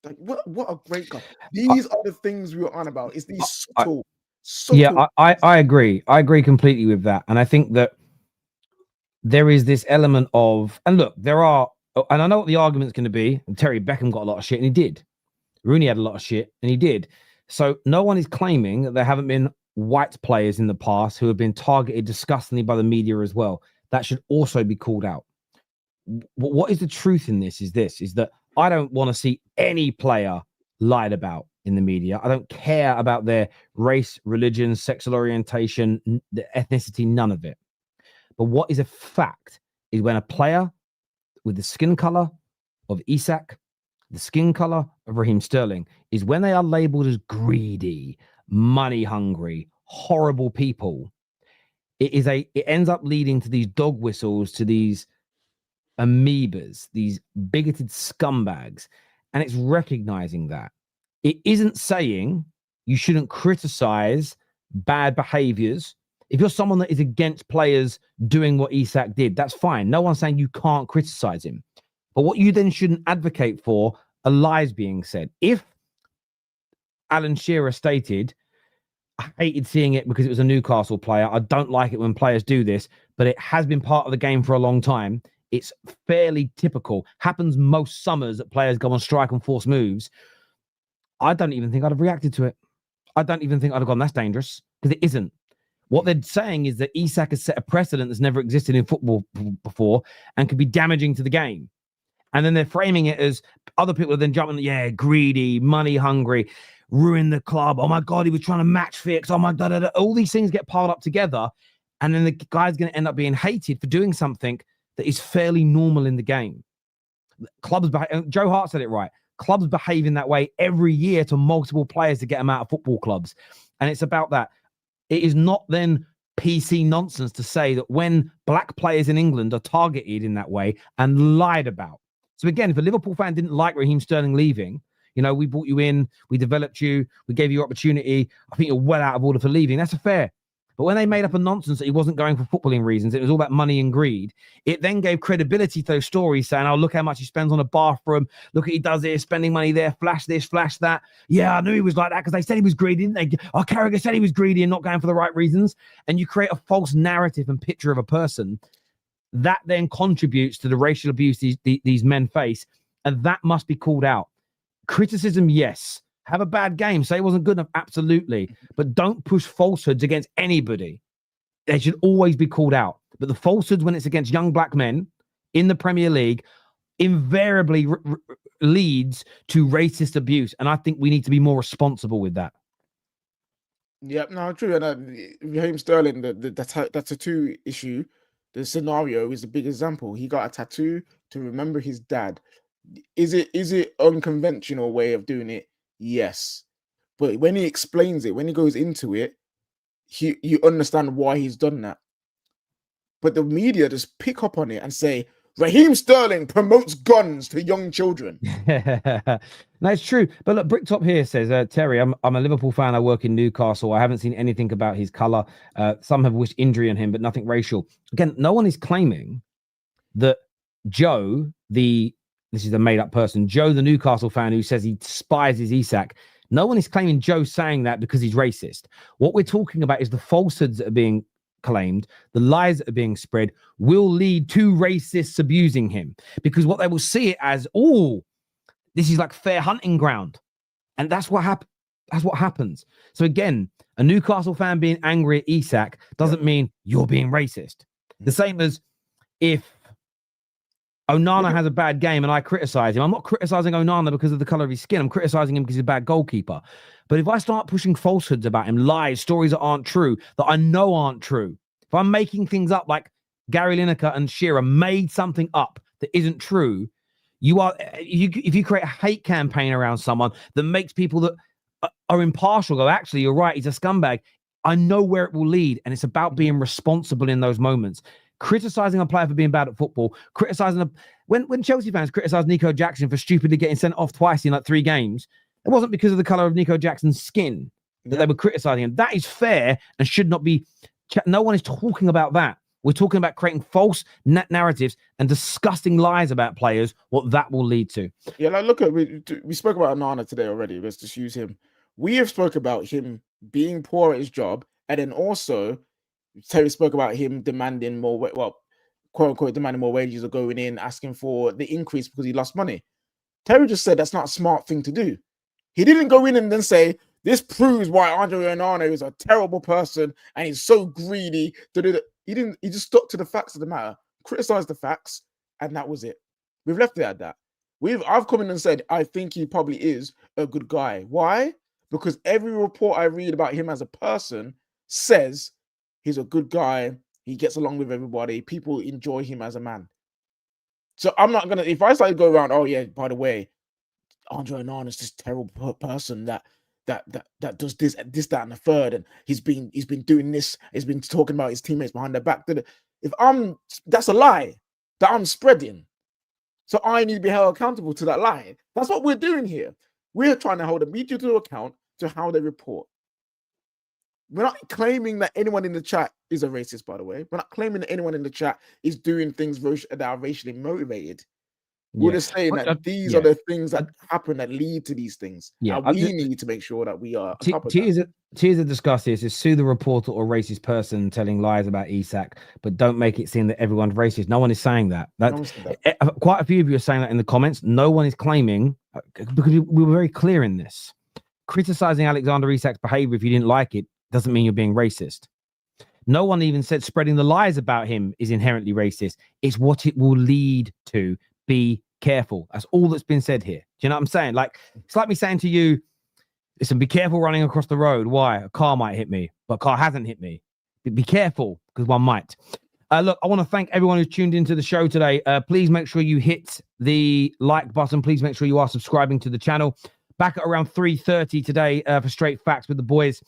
Speaker 4: Like, what a great guy. These are the things we were on about. It's these subtle.
Speaker 1: Yeah, I agree. I agree completely with that. And I think that there is this element of, and look, there are, and I know what the argument's going to be. Terry Beckham got a lot of shit, and he did. Rooney had a lot of shit, and he did. So no one is claiming that there haven't been white players in the past who have been targeted disgustingly by the media as well. That should also be called out. What is the truth in this? Is that I don't want to see any player lied about in the media. I don't care about their race, religion, sexual orientation, the ethnicity, none of it. But what is a fact is when a player with the skin color of Isak, the skin color of Raheem Sterling, is when they are labeled as greedy, money hungry, horrible people, it ends up leading to these dog whistles, to these amoebas, these bigoted scumbags. And it's recognizing that. It isn't saying you shouldn't criticize bad behaviors. If you're someone that is against players doing what Isak did, that's fine. No one's saying you can't criticize him. But what you then shouldn't advocate for are lies being said. If Alan Shearer stated, I hated seeing it because it was a Newcastle player. I don't like it when players do this, but it has been part of the game for a long time. It's fairly typical. Happens most summers that players go on strike and force moves. I don't even think I'd have reacted to it. I don't even think I'd have gone, that's dangerous, because it isn't. What they're saying is that Isak has set a precedent that's never existed in football before and could be damaging to the game. And then they're framing it as other people are then jumping, greedy, money hungry, ruin the club. Oh my God, he was trying to match fix. Oh my God, all these things get piled up together. And then the guy's going to end up being hated for doing something that is fairly normal in the game. Clubs, Joe Hart said it right. Clubs behave in that way every year to multiple players to get them out of football clubs. And it's about that. It is not then PC nonsense to say that when black players in England are targeted in that way and lied about. So again, if a Liverpool fan didn't like Raheem Sterling leaving, we brought you in, we developed you, we gave you opportunity. I think you're well out of order for leaving. That's fair. But when they made up a nonsense that he wasn't going for footballing reasons, it was all about money and greed. It then gave credibility to those stories saying, oh, look how much he spends on a bathroom. Look, he does this, spending money there, flash this, flash that. Yeah, I knew he was like that because they said he was greedy, didn't they? Oh, Carragher said he was greedy and not going for the right reasons. And you create a false narrative and picture of a person. That then contributes to the racial abuse these men face. And that must be called out. Criticism, yes. Have a bad game. Say it wasn't good enough. Absolutely. But don't push falsehoods against anybody. They should always be called out. But the falsehoods, when it's against young black men in the Premier League, invariably leads to racist abuse. And I think we need to be more responsible with that.
Speaker 4: Yep, no, true. And Raheem Sterling, the tattoo issue, the scenario is a big example. He got a tattoo to remember his dad. Is it unconventional way of doing it? Yes, but when he explains it, when he goes into it, you understand why he's done that. But the media just pick up on it and say, Raheem Sterling promotes guns to young children.
Speaker 1: No, it's true. But look, Bricktop here says, Terry, I'm a Liverpool fan. I work in Newcastle. I haven't seen anything about his colour. Some have wished injury on him, but nothing racial. Again, no one is claiming that Joe, this is a made-up person, Joe, the Newcastle fan who says he despises Isak. No one is claiming Joe saying that because he's racist. What we're talking about is the falsehoods that are being claimed, the lies that are being spread will lead to racists abusing him, because what they will see it as, oh, this is like fair hunting ground, and that's what happens. So again, a Newcastle fan being angry at Isak doesn't mean you're being racist. The same as if Onana has a bad game and I criticize him. I'm not criticizing Onana because of the color of his skin. I'm criticizing him because he's a bad goalkeeper. But if I start pushing falsehoods about him, lies, stories that aren't true, that I know aren't true, if I'm making things up like Gary Lineker and Shearer made something up that isn't true, if you create a hate campaign around someone that makes people that are impartial go, actually, you're right, he's a scumbag, I know where it will lead. And it's about being responsible in those moments. Criticizing a player for being bad at football, when Chelsea fans criticized Nico Jackson for stupidly getting sent off twice in like 3 games, it wasn't because of the color of Nico Jackson's skin that they were criticizing him. That is fair and should not be. No one is talking about that. We're talking about creating false narratives and disgusting lies about players, what that will lead to.
Speaker 4: Yeah, like look at, we spoke about Onana today already. Let's just use him. We have spoke about him being poor at his job, and then also Terry spoke about him demanding more, well, quote unquote, demanding more wages or going in, asking for the increase because he lost money. Terry just said that's not a smart thing to do. He didn't go in and then say, this proves why Andre Onana is a terrible person and he's so greedy. He didn't. He just stuck to the facts of the matter, criticized the facts, and that was it. We've left it at that. I've come in and said, I think he probably is a good guy. Why? Because every report I read about him as a person says he's a good guy. He gets along with everybody. People enjoy him as a man. So I'm not going to, if I start to go around, oh yeah, by the way, Andre Onana is this terrible person that does this, that, and the third, and he's been doing this, he's been talking about his teammates behind their back. That's a lie that I'm spreading. So I need to be held accountable to that lie. That's what we're doing here. We're trying to hold the media to account to how they report. We're not claiming that anyone in the chat is a racist, by the way. We're not claiming that anyone in the chat is doing things that are racially motivated. We're just saying that these are the things that happen that lead to these things. Yeah, and we need to make sure that we are on top of that.
Speaker 1: Tears that discuss this is sue the reporter or racist person telling lies about Isak, but don't make it seem that everyone's racist. No one is saying that. Quite a few of you are saying that in the comments. No one is claiming, because we were very clear in this. Criticizing Alexander Isak's behavior if you didn't like it doesn't mean you're being racist. No one even said spreading the lies about him is inherently racist. It's what it will lead to. Be careful. That's all that's been said here. Do you know what I'm saying? Like, it's like me saying to you, listen, be careful running across the road. Why? A car might hit me, but a car hasn't hit me. Be careful, because one might. Look, I want to thank everyone who's tuned into the show today. Please make sure you hit the like button. Please make sure you are subscribing to the channel. Back at around 3:30 today for Straight Facts with the boys.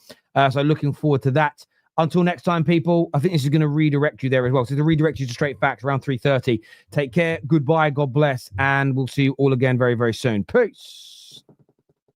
Speaker 1: So looking forward to that. Until next time, people, I think this is going to redirect you there as well. So to redirect you to Straight Facts around 3:30. Take care. Goodbye. God bless. And we'll see you all again very, very soon. Peace.